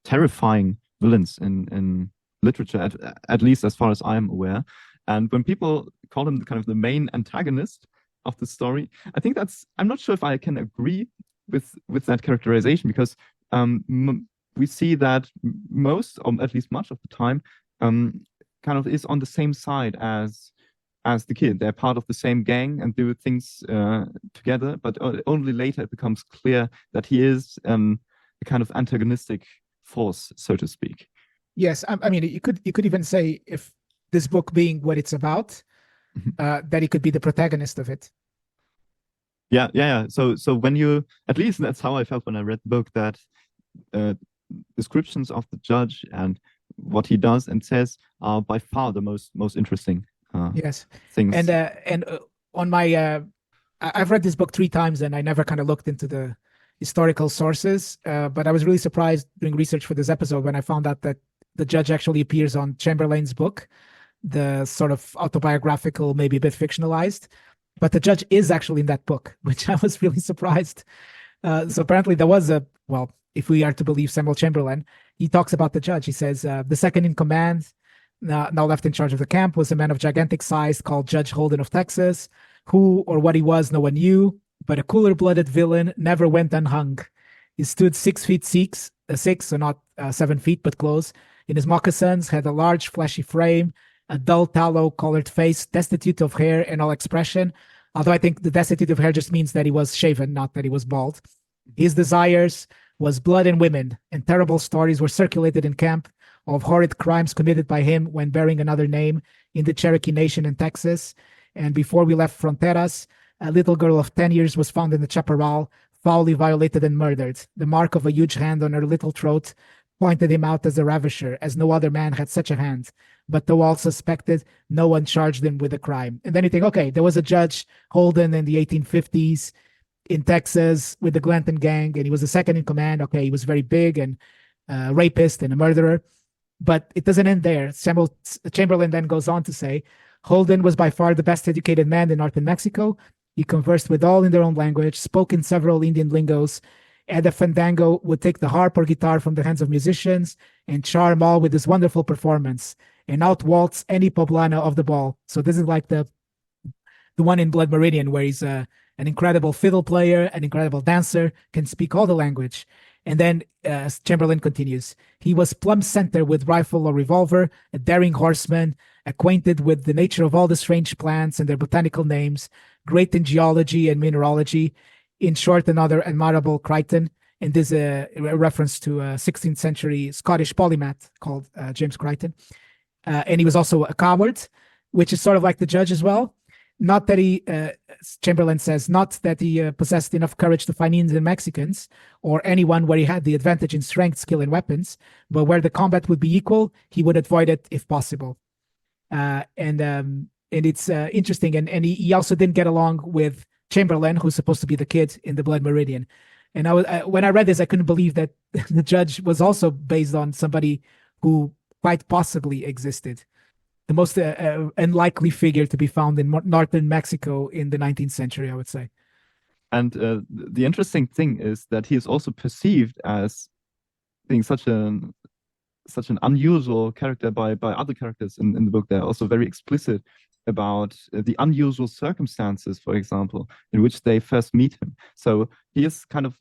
Speaker 1: terrifying villains in literature, at least as far as I am aware. And when people call him kind of the main antagonist of the story, I think I'm not sure if I can agree with that characterization, because we see that most, or at least much of the time, kind of is on the same side as the kid. They're part of the same gang and do things together, but only later it becomes clear that he is a kind of antagonistic force, so to speak.
Speaker 2: Yes, I mean, you could even say, if this book being what it's about, that he could be the protagonist of it.
Speaker 1: Yeah. So when you, at least that's how I felt when I read the book, that descriptions of the judge and what he does and says are by far the most interesting
Speaker 2: yes
Speaker 1: things.
Speaker 2: And on my I've read this book 3 times, and I never kind of looked into the historical sources, but I was really surprised doing research for this episode when I found out that the judge actually appears on Chamberlain's book, the sort of autobiographical, maybe a bit fictionalized, but the judge is actually in that book, which I was really surprised. So apparently there was if we are to believe Samuel Chamberlain, he talks about the judge. He says, the second in command, now left in charge of the camp, was a man of gigantic size called Judge Holden of Texas, who or what he was no one knew, but a cooler-blooded villain never went unhung. He stood 6 feet 6, so not 7 feet, but close, in his moccasins, had a large fleshy frame, a dull tallow-colored face, destitute of hair and all expression, although I think the destitute of hair just means that he was shaven, not that he was bald. His desires was blood and women, and terrible stories were circulated in camp of horrid crimes committed by him when bearing another name in the Cherokee Nation in Texas. And before we left Fronteras, a little girl of 10 years was found in the chaparral, foully violated and murdered. The mark of a huge hand on her little throat pointed him out as a ravisher, as no other man had such a hand. But though all suspected, no one charged him with a crime. And then you think, okay, there was a Judge Holden in the 1850s in Texas with the Glanton gang, and he was the second in command. Okay, he was very big and a rapist and a murderer. But it doesn't end there. Chamberlain then goes on to say, Holden was by far the best educated man in northern Mexico. He conversed with all in their own language, spoke in several Indian lingos, and a fandango would take the harp or guitar from the hands of musicians and charm all with his wonderful performance and outwaltz any poblano of the ball. So this is like the one in Blood Meridian, where he's an incredible fiddle player, an incredible dancer, can speak all the language. And then Chamberlain continues, he was plumb center with rifle or revolver, a daring horseman, acquainted with the nature of all the strange plants and their botanical names, great in geology and mineralogy, in short, another admirable Crichton. And this is a reference to a 16th century Scottish polymath called James Crichton. And he was also a coward, which is sort of like the judge as well. Not that he, Chamberlain says, not that he possessed enough courage to fight Indian Mexicans or anyone where he had the advantage in strength, skill, and weapons, but where the combat would be equal, he would avoid it if possible. And it's interesting. And he also didn't get along with Chamberlain, who's supposed to be the kid in the Blood Meridian. And when I read this, I couldn't believe that the judge was also based on somebody who quite possibly existed. The most unlikely figure to be found in northern Mexico in the 19th century, I would say.
Speaker 1: And the interesting thing is that he is also perceived as being such an unusual character by other characters in the book. They're also very explicit about the unusual circumstances, for example, in which they first meet him. So he is kind of,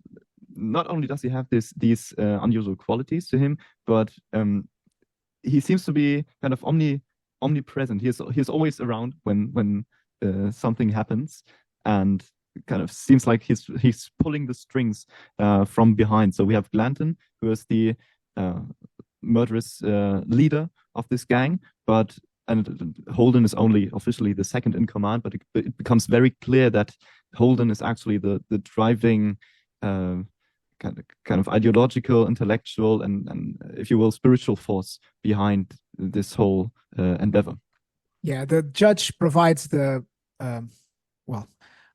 Speaker 1: not only does he have these unusual qualities to him, but he seems to be kind of omnipresent. He's always around when something happens, and kind of seems like he's pulling the strings from behind. So we have Glanton, who is the murderous leader of this gang, and Holden is only officially the second in command, but it becomes very clear that Holden is actually the driving kind of ideological, intellectual, and if you will, spiritual force behind this whole endeavor.
Speaker 2: Yeah, the judge provides the, I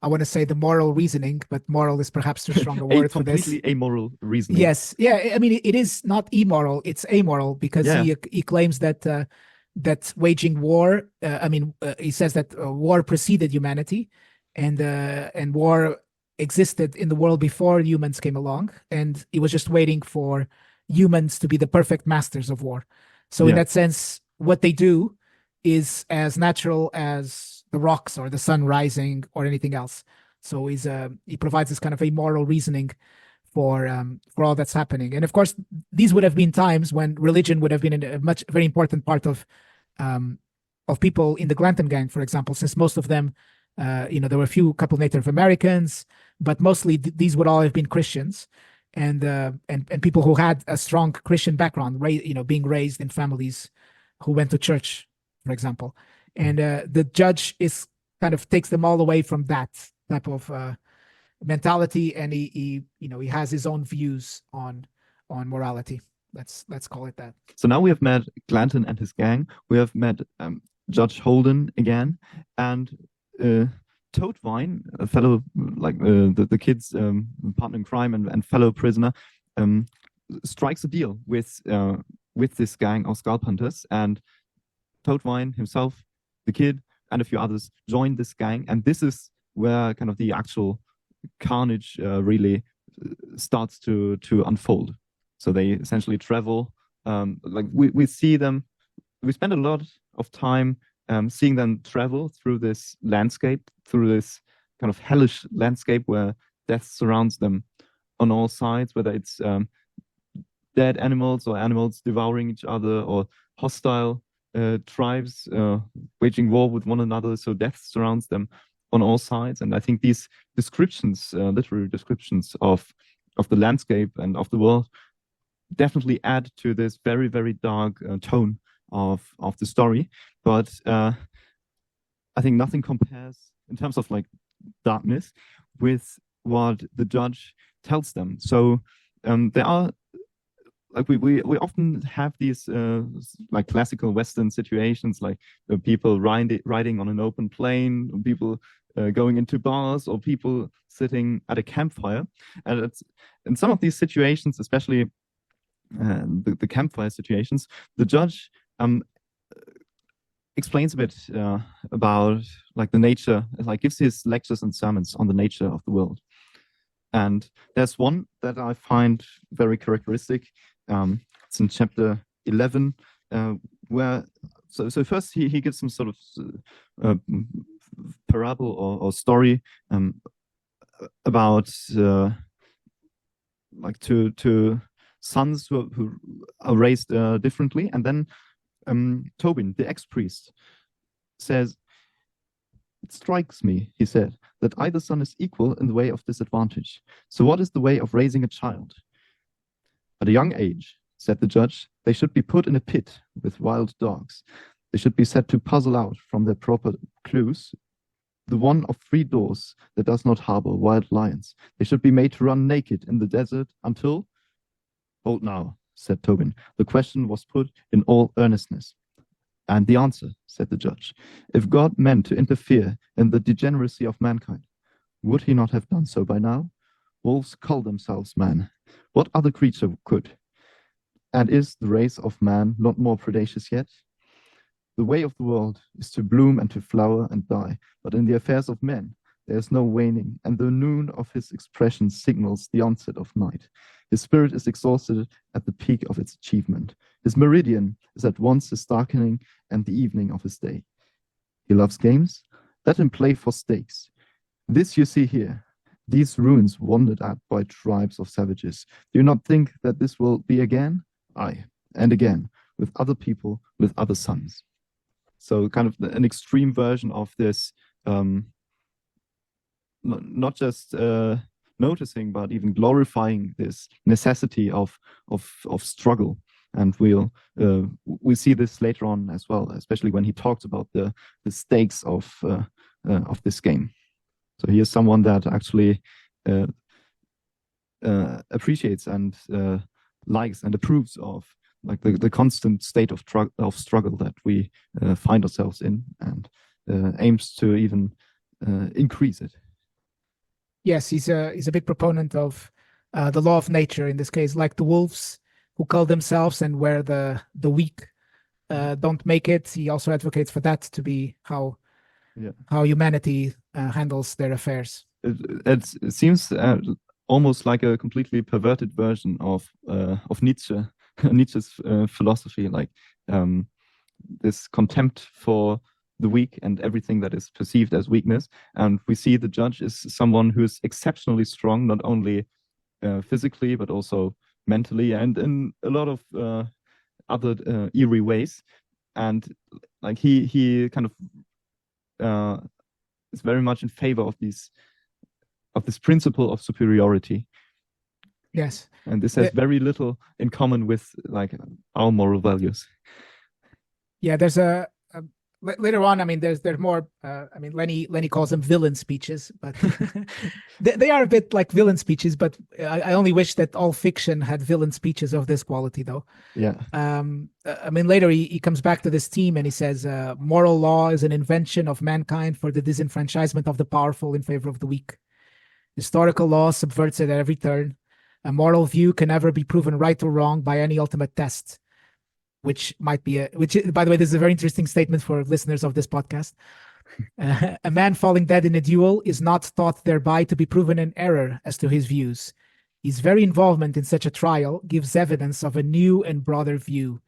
Speaker 2: want to say the moral reasoning, but moral is perhaps too strong a word for this.
Speaker 1: Completely amoral reasoning.
Speaker 2: Yes, yeah. I mean, it is not immoral; it's amoral, because he claims that that waging war. He says that war preceded humanity, and war existed in the world before humans came along, and he was just waiting for humans to be the perfect masters of war. So in that sense, what they do is as natural as the rocks or the sun rising or anything else. So he provides this kind of amoral reasoning for all that's happening. And of course, these would have been times when religion would have been a very important part of people in the Glanton gang, for example, since most of them, there were a couple Native Americans, but mostly these would all have been Christians, and people who had a strong Christian background, being raised in families who went to church, for example. And the judge is kind of takes them all away from that type of mentality, and he has his own views on morality. Let's call it that.
Speaker 1: So now we have met Glanton and his gang. We have met Judge Holden again, and Toadvine, a fellow, like the kid's partner in crime and fellow prisoner, strikes a deal with this gang of scalp hunters, and Toadvine himself, the kid, and a few others join this gang, and this is where kind of the actual carnage really starts to unfold. So they essentially travel, we see them. We spend a lot of time seeing them travel through this landscape, through this kind of hellish landscape where death surrounds them on all sides, whether it's dead animals or animals devouring each other, or hostile tribes waging war with one another. So death surrounds them on all sides. And I think these descriptions, literary descriptions of the landscape and of the world, definitely add to this very, very dark tone of the story. But I think nothing compares in terms of like darkness with what the judge tells them. So there are, like, we often have these like classical Western situations, like people riding on an open plain, people going into bars, or people sitting at a campfire. And it's in some of these situations, especially the campfire situations, the judge explains a bit about like the nature, like gives his lectures and sermons on the nature of the world. And there's one that I find very characteristic. It's in chapter 11, where so first he gives some sort of parable or story about like two sons who are raised differently, and then Tobin, the ex-priest, says, "It strikes me," he said, "that either son is equal in the way of disadvantage. So what is the way of raising a child? At a young age," said the judge, "they should be put in a pit with wild dogs. They should be set to puzzle out from their proper clues the one of 3 doors that does not harbor wild lions. They should be made to run naked in the desert until..." "Hold now," said Tobin. "The question was put in all earnestness." "And the answer," said the judge. "If God meant to interfere in the degeneracy of mankind, would he not have done so by now? Wolves call themselves man. What other creature could? And is the race of man not more predacious yet? The way of the world is to bloom and to flower and die, but in the affairs of men there is no waning, and the noon of his expression signals the onset of night. His spirit is exhausted at the peak of its achievement. His meridian is at once his darkening and the evening of his day. He loves games. Let him play for stakes. This you see here, these ruins wandered at by tribes of savages. Do you not think that this will be again? Aye, and again, with other people, with other sons." So kind of an extreme version of this, not just noticing, but even glorifying this necessity of struggle. And we'll see this later on as well, especially when he talks about the stakes of this game. So he is someone that actually appreciates and likes and approves of like the constant state of struggle that we find ourselves in, and aims to even increase it.
Speaker 2: Yes, he's a big proponent of the law of nature in this case, like the wolves who cull themselves and where the weak don't make it. He also advocates for that to be how humanity handles their affairs.
Speaker 1: It seems almost like a completely perverted version of Nietzsche. Nietzsche's philosophy, like this contempt for the weak and everything that is perceived as weakness. And we see the judge is someone who is exceptionally strong, not only physically, but also mentally and in a lot of other eerie ways. And like he kind of is very much in favor of this principle of superiority.
Speaker 2: Yes.
Speaker 1: And this has very little in common with like our moral values.
Speaker 2: Yeah, there's later on, I mean, there's more, I mean, Lenny calls them villain speeches, but they are a bit like villain speeches, but I only wish that all fiction had villain speeches of this quality, though.
Speaker 1: Yeah.
Speaker 2: I mean, later he comes back to this theme and he says, moral law is an invention of mankind for the disenfranchisement of the powerful in favor of the weak. Historical law subverts it at every turn. A moral view can never be proven right or wrong by any ultimate test, which might be which, by the way, this is a very interesting statement for listeners of this podcast. A man falling dead in a duel is not thought thereby to be proven in error as to his views. His very involvement in such a trial gives evidence of a new and broader view.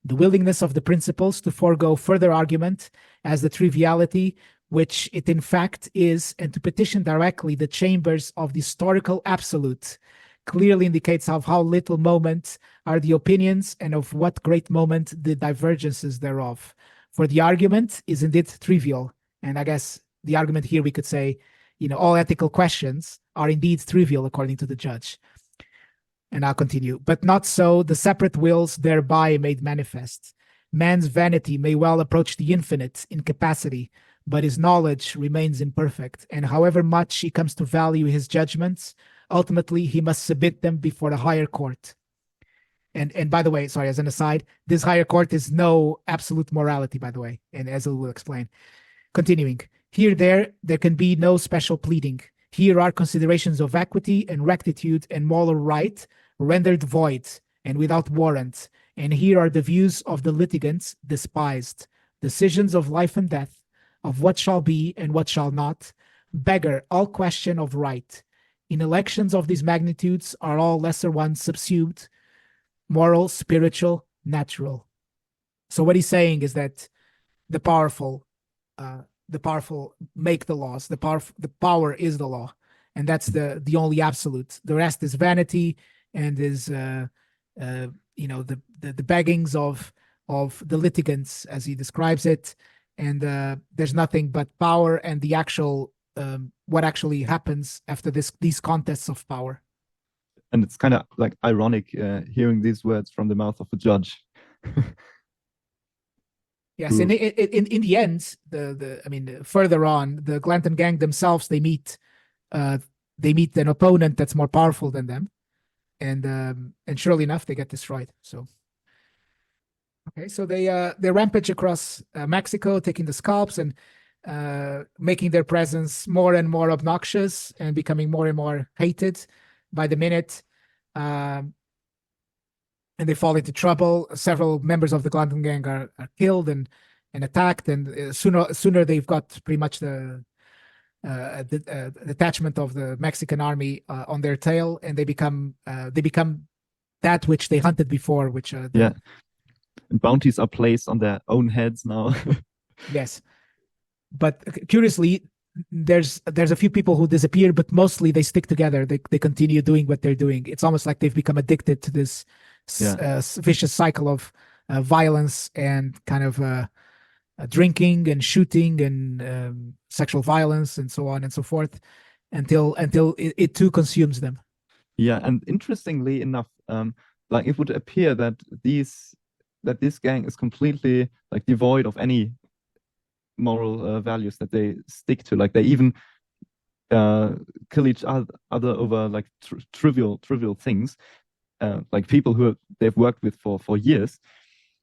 Speaker 2: The willingness of the principals to forego further argument as the triviality which it in fact is, and to petition directly the chambers of the historical absolute, clearly indicates of how little moment are the opinions and of what great moment the divergences thereof. For the argument is indeed trivial. And I guess the argument here we could say, all ethical questions are indeed trivial according to the judge. And I'll continue. But not so the separate wills thereby made manifest. Man's vanity may well approach the infinite in capacity, but his knowledge remains imperfect. And however much he comes to value his judgments, ultimately he must submit them before a higher court. And by the way, sorry, as an aside, this higher court is no absolute morality, by the way, and as I will explain. Continuing, here there can be no special pleading. Here are considerations of equity and rectitude and moral right rendered void, and without warrant. And here are the views of the litigants despised, decisions of life and death, of what shall be and what shall not, beggar all question of right. In elections of these magnitudes are all lesser ones subsumed, moral, spiritual, natural. So what he's saying is that the powerful make the laws. The power is the law, and that's the only absolute. The rest is vanity and is the beggings of the litigants, as he describes it. And there's nothing but power and the actual what actually happens after these contests of power.
Speaker 1: And it's kind of like ironic hearing these words from the mouth of a judge.
Speaker 2: Yes, and in the end, further on, the Glanton gang themselves, they meet an opponent that's more powerful than them, and surely enough, they get destroyed. So, okay, so they rampage across Mexico, taking the scalps and making their presence more and more obnoxious and becoming more and more hated by the minute. And they fall into trouble. Several members of the Glanton gang are killed and attacked, and sooner they've got pretty much the detachment of the Mexican army on their tail, and they become that which they hunted before, which
Speaker 1: and bounties are placed on their own heads now.
Speaker 2: Yes, but curiously, there's a few people who disappear, but mostly they stick together. They continue doing what they're doing. It's almost like they've become addicted to this vicious cycle of violence and kind of drinking and shooting and sexual violence and so on and so forth, until it too consumes them.
Speaker 1: Yeah, and interestingly enough, like it would appear that this gang is completely like devoid of any moral values that they stick to. Like they even kill each other over like trivial things, like people who they've worked with for years.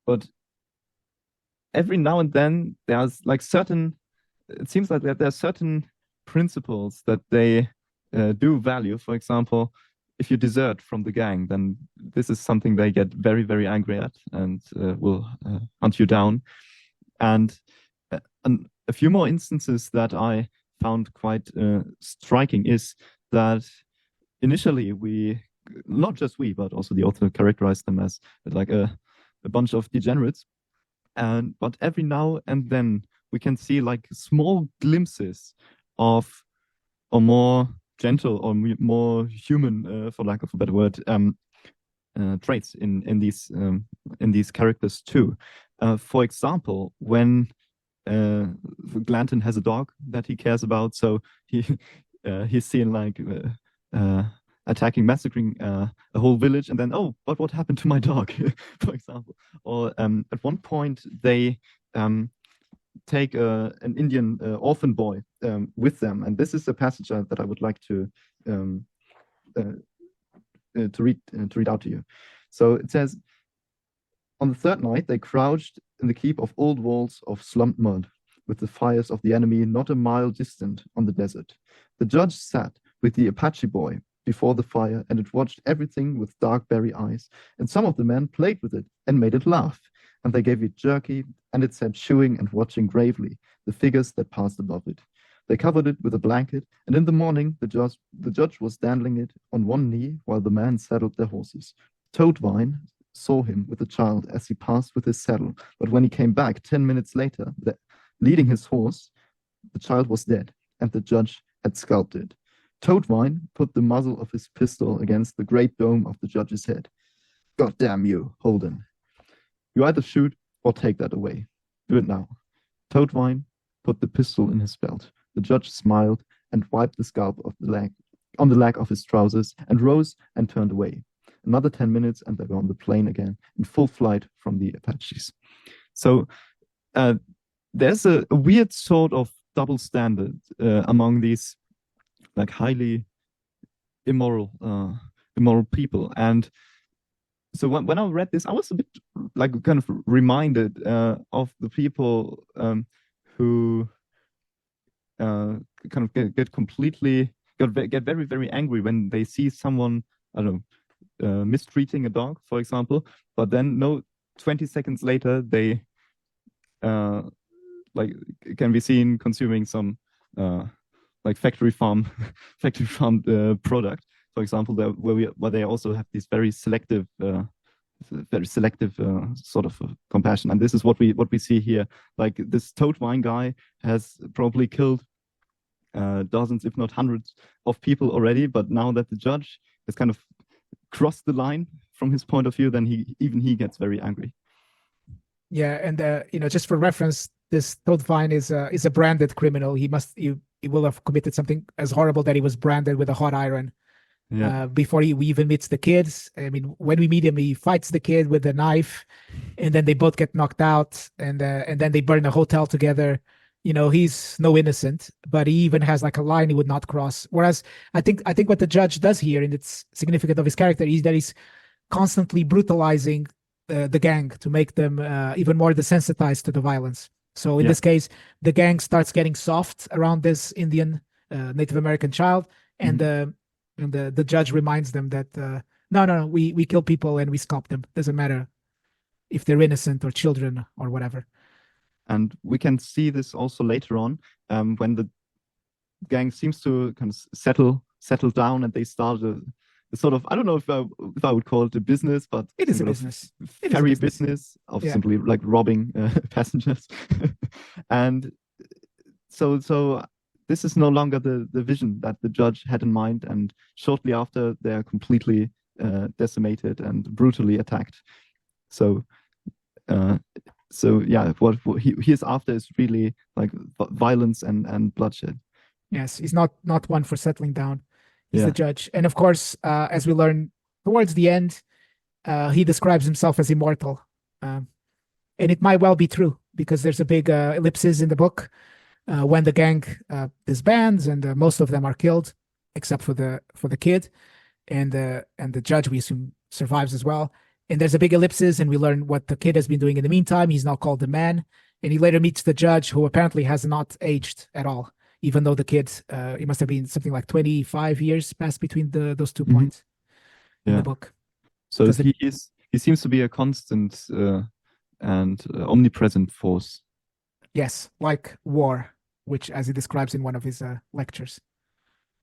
Speaker 1: But every now and then there's like it seems like there are certain principles that they do value. For example, if you desert from the gang, then this is something they get very, very angry at and will hunt you down. And a few more instances that I found quite striking is that initially not just we, but also the author characterized them as like a bunch of degenerates. But every now and then we can see like small glimpses of a more gentle or more human, for lack of a better word, traits in these characters too. For example, when Glanton has a dog that he cares about, so he's seen like attacking, massacring a whole village, and then but what happened to my dog, for example? Or at one point they take an Indian orphan boy with them, and this is a passage that I would like to read out to you. So it says, on the third night, they crouched in the keep of old walls of slumped mud, with the fires of the enemy not a mile distant on the desert. The judge sat with the Apache boy before the fire, and it watched everything with dark berry eyes. And some of the men played with it and made it laugh. And they gave it jerky, and it sat chewing and watching gravely the figures that passed above it. They covered it with a blanket, and in the morning the judge was dandling it on one knee while the men saddled their horses. Toadvine saw him with the child as he passed with his saddle, but when he came back 10 minutes later, leading his horse, the child was dead, and the judge had scalped it. Toadvine put the muzzle of his pistol against the great dome of the judge's head. God damn you, Holden. You either shoot or take that away. Do it now. Toadvine put the pistol in his belt. The judge smiled and wiped the scalp on the leg of his trousers and rose and turned away. Another 10 minutes and they were on the plain again in full flight from the Apaches. So there's a weird sort of double standard among these like highly immoral people. And so when I read this, I was a bit like kind of reminded of the people who kind of get very, very angry when they see someone, I don't know, mistreating a dog, for example. But then, 20 seconds later, they like can be seen consuming some like factory farm product, for example, where they also have these very selective sort of compassion. And this is what we see here. Like this toad wine guy has probably killed dozens, if not hundreds, of people already. But now that the judge has kind of crossed the line from his point of view, then he gets very angry.
Speaker 2: Yeah, and just for reference, this toad vine is a branded criminal. He will have committed something as horrible that he was branded with a hot iron.
Speaker 1: Yeah.
Speaker 2: Before we even meets the kids. I mean, when we meet him, he fights the kid with a knife, and then they both get knocked out, and then they burn a hotel together. He's no innocent, but he even has like a line he would not cross. Whereas I think what the judge does here, and it's significant of his character, is that he's constantly brutalizing the gang to make them even more desensitized to the violence. So in this case, the gang starts getting soft around this Indian Native American child, and the judge reminds them that no, we kill people and we scalp them. Doesn't matter if they're innocent or children or whatever.
Speaker 1: And we can see this also later on when the gang seems to kind of settle down, and they start a sort of, I don't know if I would call it a business, but
Speaker 2: it is a business.
Speaker 1: Ferry business of simply like robbing passengers. And so this is no longer the vision that the judge had in mind, and shortly after they are completely decimated and brutally attacked. So what he is after is really like violence and bloodshed.
Speaker 2: Yes, he's not one for settling down. He's the judge, and of course, as we learn towards the end, he describes himself as immortal, and it might well be true because there's a big ellipsis in the book. When the gang disbands, and most of them are killed, except for the kid, and the judge, we assume, survives as well. And there's a big ellipsis, and we learn what the kid has been doing in the meantime. He's now called the man, and he later meets the judge, who apparently has not aged at all, even though the kid, it must have been something like 25 years passed between those 2 points in the book.
Speaker 1: So he seems to be a constant and omnipresent force.
Speaker 2: Yes, like war, which, as he describes in one of his lectures.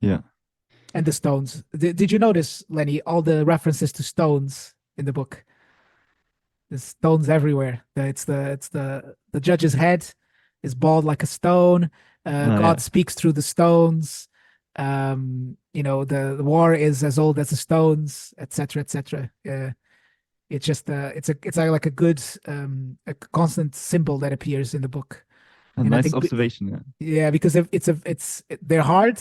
Speaker 1: Yeah.
Speaker 2: And the stones. Did you notice, Lenny, all the references to stones in the book? There's stones everywhere. It's the judge's head is bald like a stone. God speaks through the stones. The war is as old as the stones, etc., etc. It's just it's like a good a constant symbol that appears in the book.
Speaker 1: A nice observation.
Speaker 2: Yeah, because they're hard,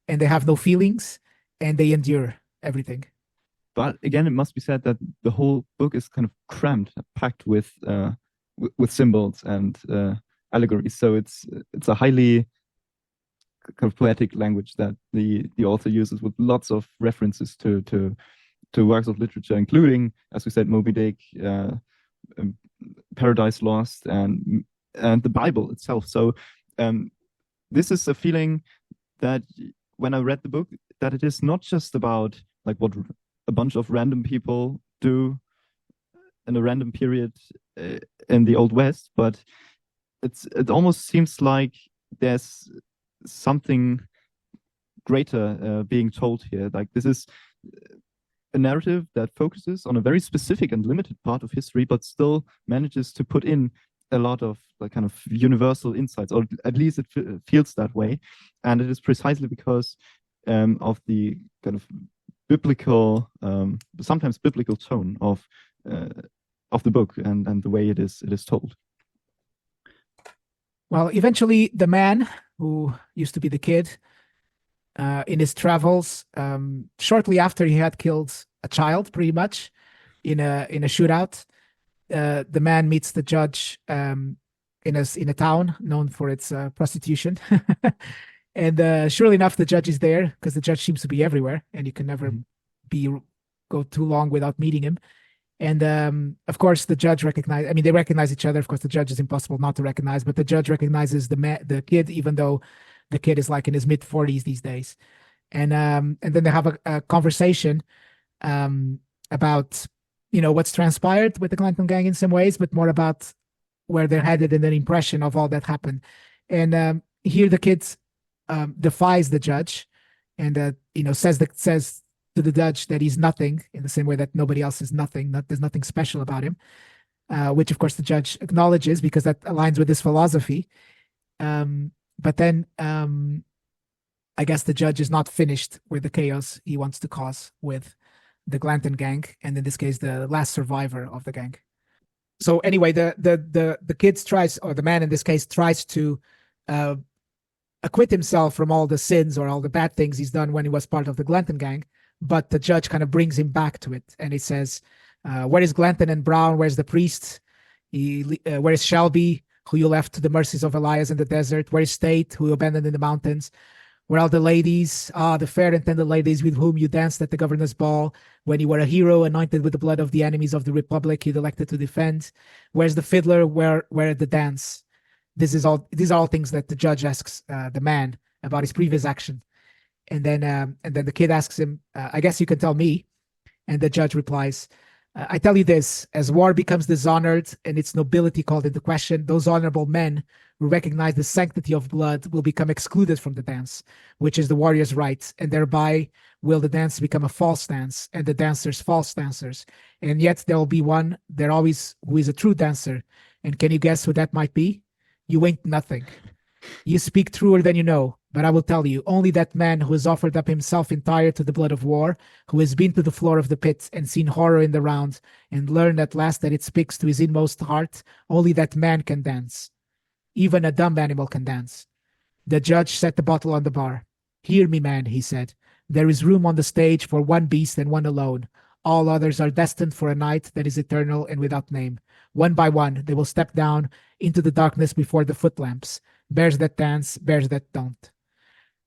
Speaker 2: and they have no feelings, and they endure everything.
Speaker 1: But again, it must be said that the whole book is kind of crammed, packed with symbols and allegories. So it's a highly kind of poetic language that the author uses, with lots of references to works of literature, including, as we said, Moby Dick, Paradise Lost, and the Bible itself. So this is a feeling that when I read the book, that it is not just about like what a bunch of random people do in a random period in the Old West, but it almost seems like there's something greater being told here. Like this is a narrative that focuses on a very specific and limited part of history, but still manages to put in a lot of like kind of universal insights, or at least it feels that way. And it is precisely because of the kind of biblical, sometimes biblical tone of the book and the way it is told.
Speaker 2: Well, eventually the man who used to be the kid, in his travels, shortly after he had killed a child, pretty much in a shootout, the man meets the judge in a town known for its prostitution. And surely enough, the judge is there, because the judge seems to be everywhere, and you can never go too long without meeting him. And of course, the judge they recognize each other. Of course, the judge is impossible not to recognize, but the judge recognizes the kid, even though the kid is like in his mid-40s these days. And then they have a conversation about what's transpired with the Glanton gang in some ways, but more about where they're headed and an impression of all that happened. And here the kid defies the judge, and says to the judge that he's nothing, in the same way that nobody else is nothing. There's nothing special about him, which of course the judge acknowledges because that aligns with his philosophy. But then I guess the judge is not finished with the chaos he wants to cause with the Glanton gang, and in this case, the last survivor of the gang. So anyway, the kid tries, or the man in this case, tries to acquit himself from all the sins or all the bad things he's done when he was part of the Glanton gang, but the judge kind of brings him back to it, and he says, where is Glanton and Brown? Where's the priest? Where is Shelby, who you left to the mercies of Elias in the desert? Where is State, who you abandoned in the mountains? Where are the ladies? The fair and tender ladies with whom you danced at the governor's ball, when you were a hero anointed with the blood of the enemies of the republic you'd elected to defend? Where's the fiddler? Where at the dance? These are all things that the judge asks the man about his previous action. And then the kid asks him, I guess you can tell me. And the judge replies, I tell you this, as war becomes dishonored and its nobility called into question, those honorable men who recognize the sanctity of blood will become excluded from the dance, which is the warrior's right, and thereby will the dance become a false dance, and the dancers false dancers. And yet there will be one there always who is a true dancer. And can you guess who that might be? You ain't nothing. You speak truer than you know, but I will tell you, only that man who has offered up himself entire to the blood of war, who has been to the floor of the pit and seen horror in the round, and learned at last that it speaks to his inmost heart, only that man can dance. Even a dumb animal can dance. The judge set the bottle on the bar. Hear me, man, he said. There is room on the stage for one beast and one alone. All others are destined for a night that is eternal and without name. One by one, they will step down into the darkness before the footlamps. Bears that dance, bears that don't.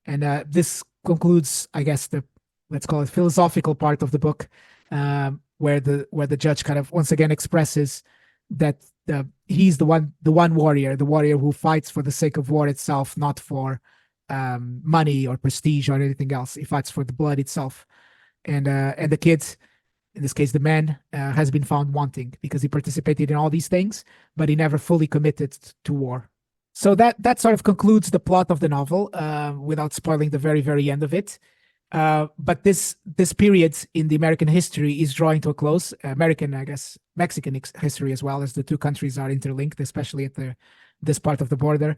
Speaker 2: And this concludes, I guess, the, let's call it, philosophical part of the book, where the judge kind of once again expresses that he's the one warrior, the warrior who fights for the sake of war itself, not for money or prestige or anything else. He fights for the blood itself. And the kid, in this case the man, has been found wanting because he participated in all these things, but he never fully committed to war. So that sort of concludes the plot of the novel, without spoiling the very, very end of it. But this period in the American history is drawing to a close. American, I guess, Mexican history as well, as the two countries are interlinked, especially at this part of the border.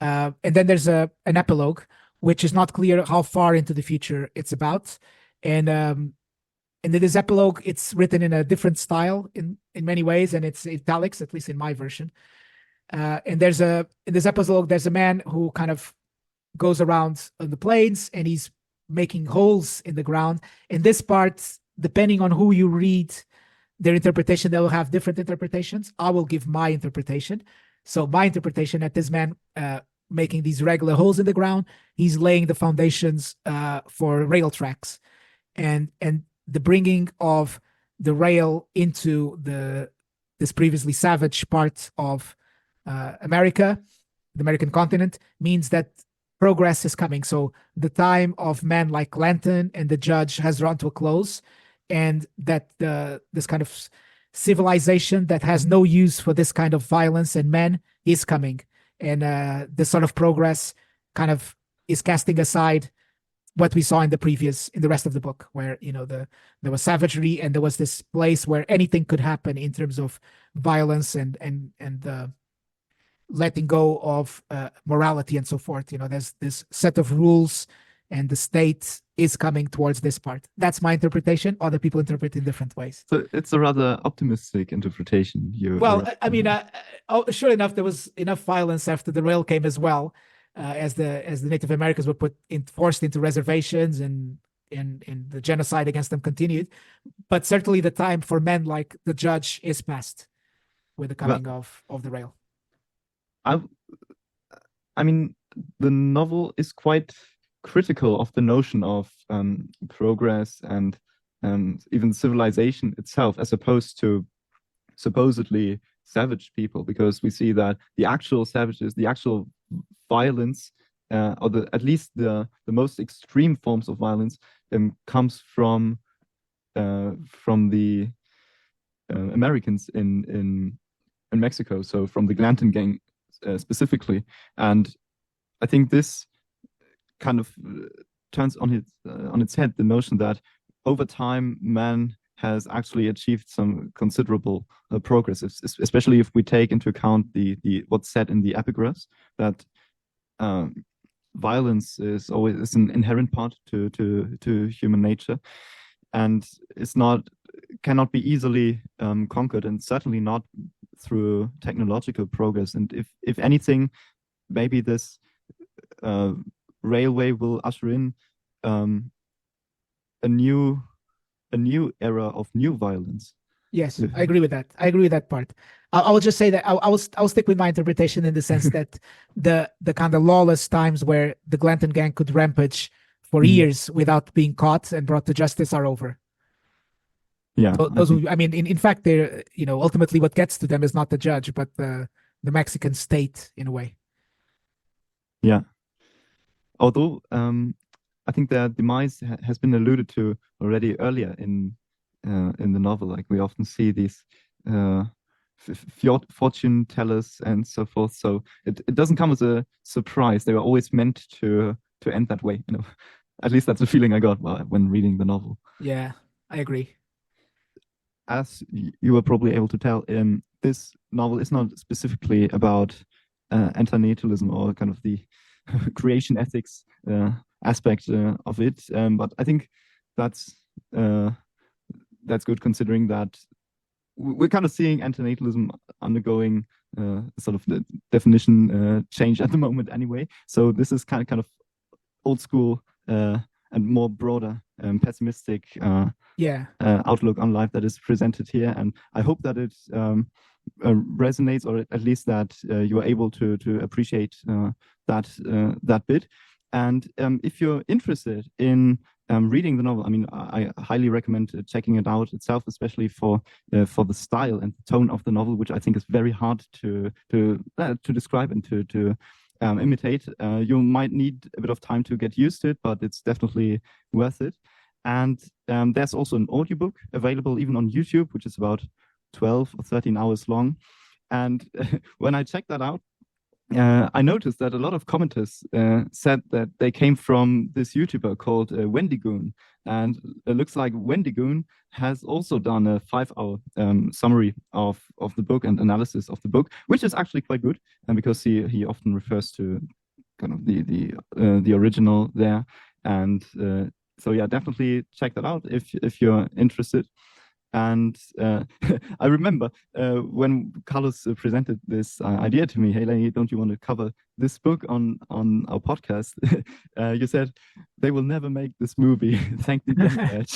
Speaker 2: And then there's an epilogue, which is not clear how far into the future it's about. And in this epilogue, it's written in a different style in many ways, and it's italics, at least in my version. And in this epilogue, there's a man who kind of goes around on the plains, and he's making holes in the ground. In this part, depending on who you read their interpretation, they'll have different interpretations. I will give my interpretation. So my interpretation at this man making these regular holes in the ground, he's laying the foundations for rail tracks, and the bringing of the rail into this previously savage part of America, the American continent, means that progress is coming. So the time of men like Glanton and the judge has run to a close, and that this kind of civilization that has no use for this kind of violence and men is coming. And this sort of progress kind of is casting aside what we saw in the rest of the book, where there was savagery, and there was this place where anything could happen in terms of violence and letting go of morality and so forth. There's this set of rules, and the state is coming towards this part. That's my interpretation. Other people interpret it in different ways.
Speaker 1: So it's a rather optimistic interpretation.
Speaker 2: I mean, sure enough, there was enough violence after the rail came as well, as the Native Americans were forced into reservations, and the genocide against them continued. But certainly the time for men like the judge is past with the coming of the rail.
Speaker 1: I mean, the novel is quite critical of the notion of progress and even civilization itself, as opposed to supposedly savage people, because we see that the actual savages, the actual violence, or at least the most extreme forms of violence, comes from from the Americans in Mexico, so from the Glanton gang specifically. And I think this kind of turns on its head the notion that over time man has actually achieved some considerable progress, especially if we take into account the what's said in the epigraphs, that violence is an inherent part to human nature, and cannot be easily conquered, and certainly not through technological progress. And if anything, maybe this railway will usher in a new era of new violence.
Speaker 2: Yes, I agree with that. I agree with that part. I will just say that I'll stick with my interpretation in the sense that the kind of lawless times where the Glanton gang could rampage for years without being caught and brought to justice are over.
Speaker 1: Yeah,
Speaker 2: in fact, they're ultimately what gets to them is not the judge, but the Mexican state in a way.
Speaker 1: Yeah. Although I think their demise has been alluded to already earlier in the novel. Like we often see these fortune tellers and so forth. So it doesn't come as a surprise. They were always meant to end that way. At least that's the feeling I got when reading the novel.
Speaker 2: Yeah, I agree.
Speaker 1: As you were probably able to tell, this novel is not specifically about antinatalism or kind of the creation ethics aspect of it, but I think that's good, considering that we're kind of seeing antinatalism undergoing sort of the definition change at the moment anyway. So this is kind of old school and more broader pessimistic outlook on life that is presented here, and I hope that it resonates, or at least that you are able to appreciate that bit. And if you're interested in reading the novel, I mean, I highly recommend checking it out itself, especially for the style and the tone of the novel, which I think is very hard to describe and to imitate. You might need a bit of time to get used to it, but it's definitely worth it. And there's also an audiobook available even on YouTube, which is about 12 or 13 hours long. And when I checked that out, I noticed that a lot of commenters said that they came from this YouTuber called Wendigoon. And it looks like Wendigoon has also done a 5-hour summary of the book and analysis of the book, which is actually quite good, and because he often refers to kind of the original there. And so yeah, definitely check that out if you're interested. And I remember when Carlos presented this idea to me, hey, Lenny, don't you want to cover this book on our podcast? You said, they will never make this movie, thank the internet.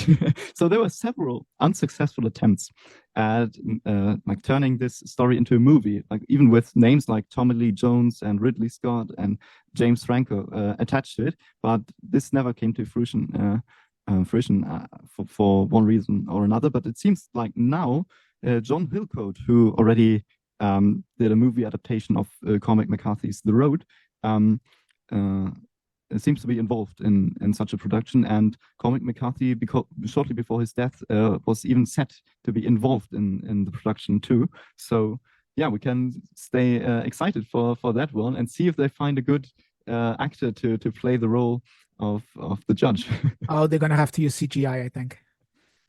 Speaker 1: So there were several unsuccessful attempts at like turning this story into a movie, like even with names like Tommy Lee Jones and Ridley Scott and James Franco attached to it, but this never came to fruition. For one reason or another. But it seems like now John Hillcoat, who already did a movie adaptation of Cormac McCarthy's The Road, seems to be involved in such a production. And Cormac McCarthy, shortly before his death, was even set to be involved in the production too. So yeah, we can stay excited for that one and see if they find a good actor to play the role of the judge.
Speaker 2: Oh, they're gonna have to use CGI, I think,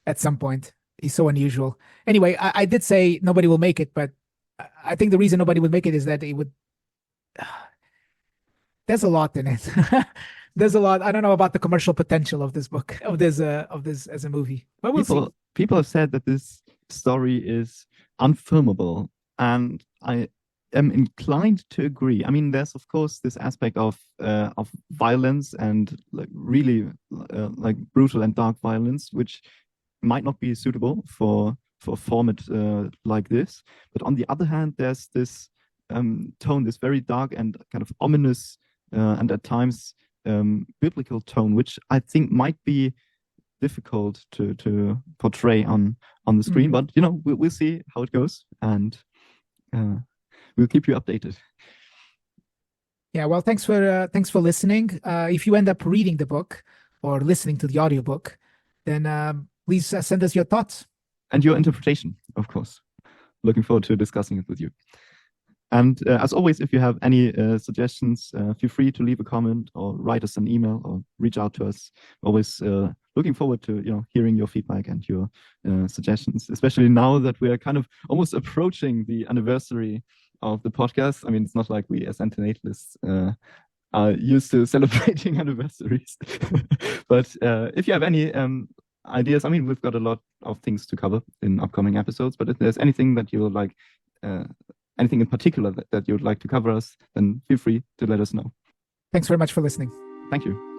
Speaker 2: at some point. He's so unusual. Anyway, I did say nobody will make it, but I think the reason nobody would make it is that it would. There's a lot in it. There's a lot. I don't know about the commercial potential of this book, of this as a movie. But we'll see.
Speaker 1: People have said that this story is unfilmable, and I am inclined to agree. I mean, there's of course this aspect of violence and like really like brutal and dark violence, which might not be suitable for a format like this. But on the other hand, there's this tone, this very dark and kind of ominous and at times biblical tone, which I think might be difficult to portray on the screen. But we'll see how it goes, and we'll keep you updated.
Speaker 2: Yeah, well, thanks for listening. If you end up reading the book or listening to the audiobook, then please send us your thoughts.
Speaker 1: And your interpretation, of course. Looking forward to discussing it with you. And as always, if you have any suggestions, feel free to leave a comment or write us an email or reach out to us. Always looking forward to hearing your feedback and your suggestions, especially now that we are kind of almost approaching the anniversary of the podcast. I mean, it's not like we as antinatalists are used to celebrating anniversaries. But if you have any ideas, I mean, we've got a lot of things to cover in upcoming episodes, but if there's anything that you would like, anything in particular that you would like to cover us, then feel free to let us know.
Speaker 2: Thanks very much for listening.
Speaker 1: Thank you.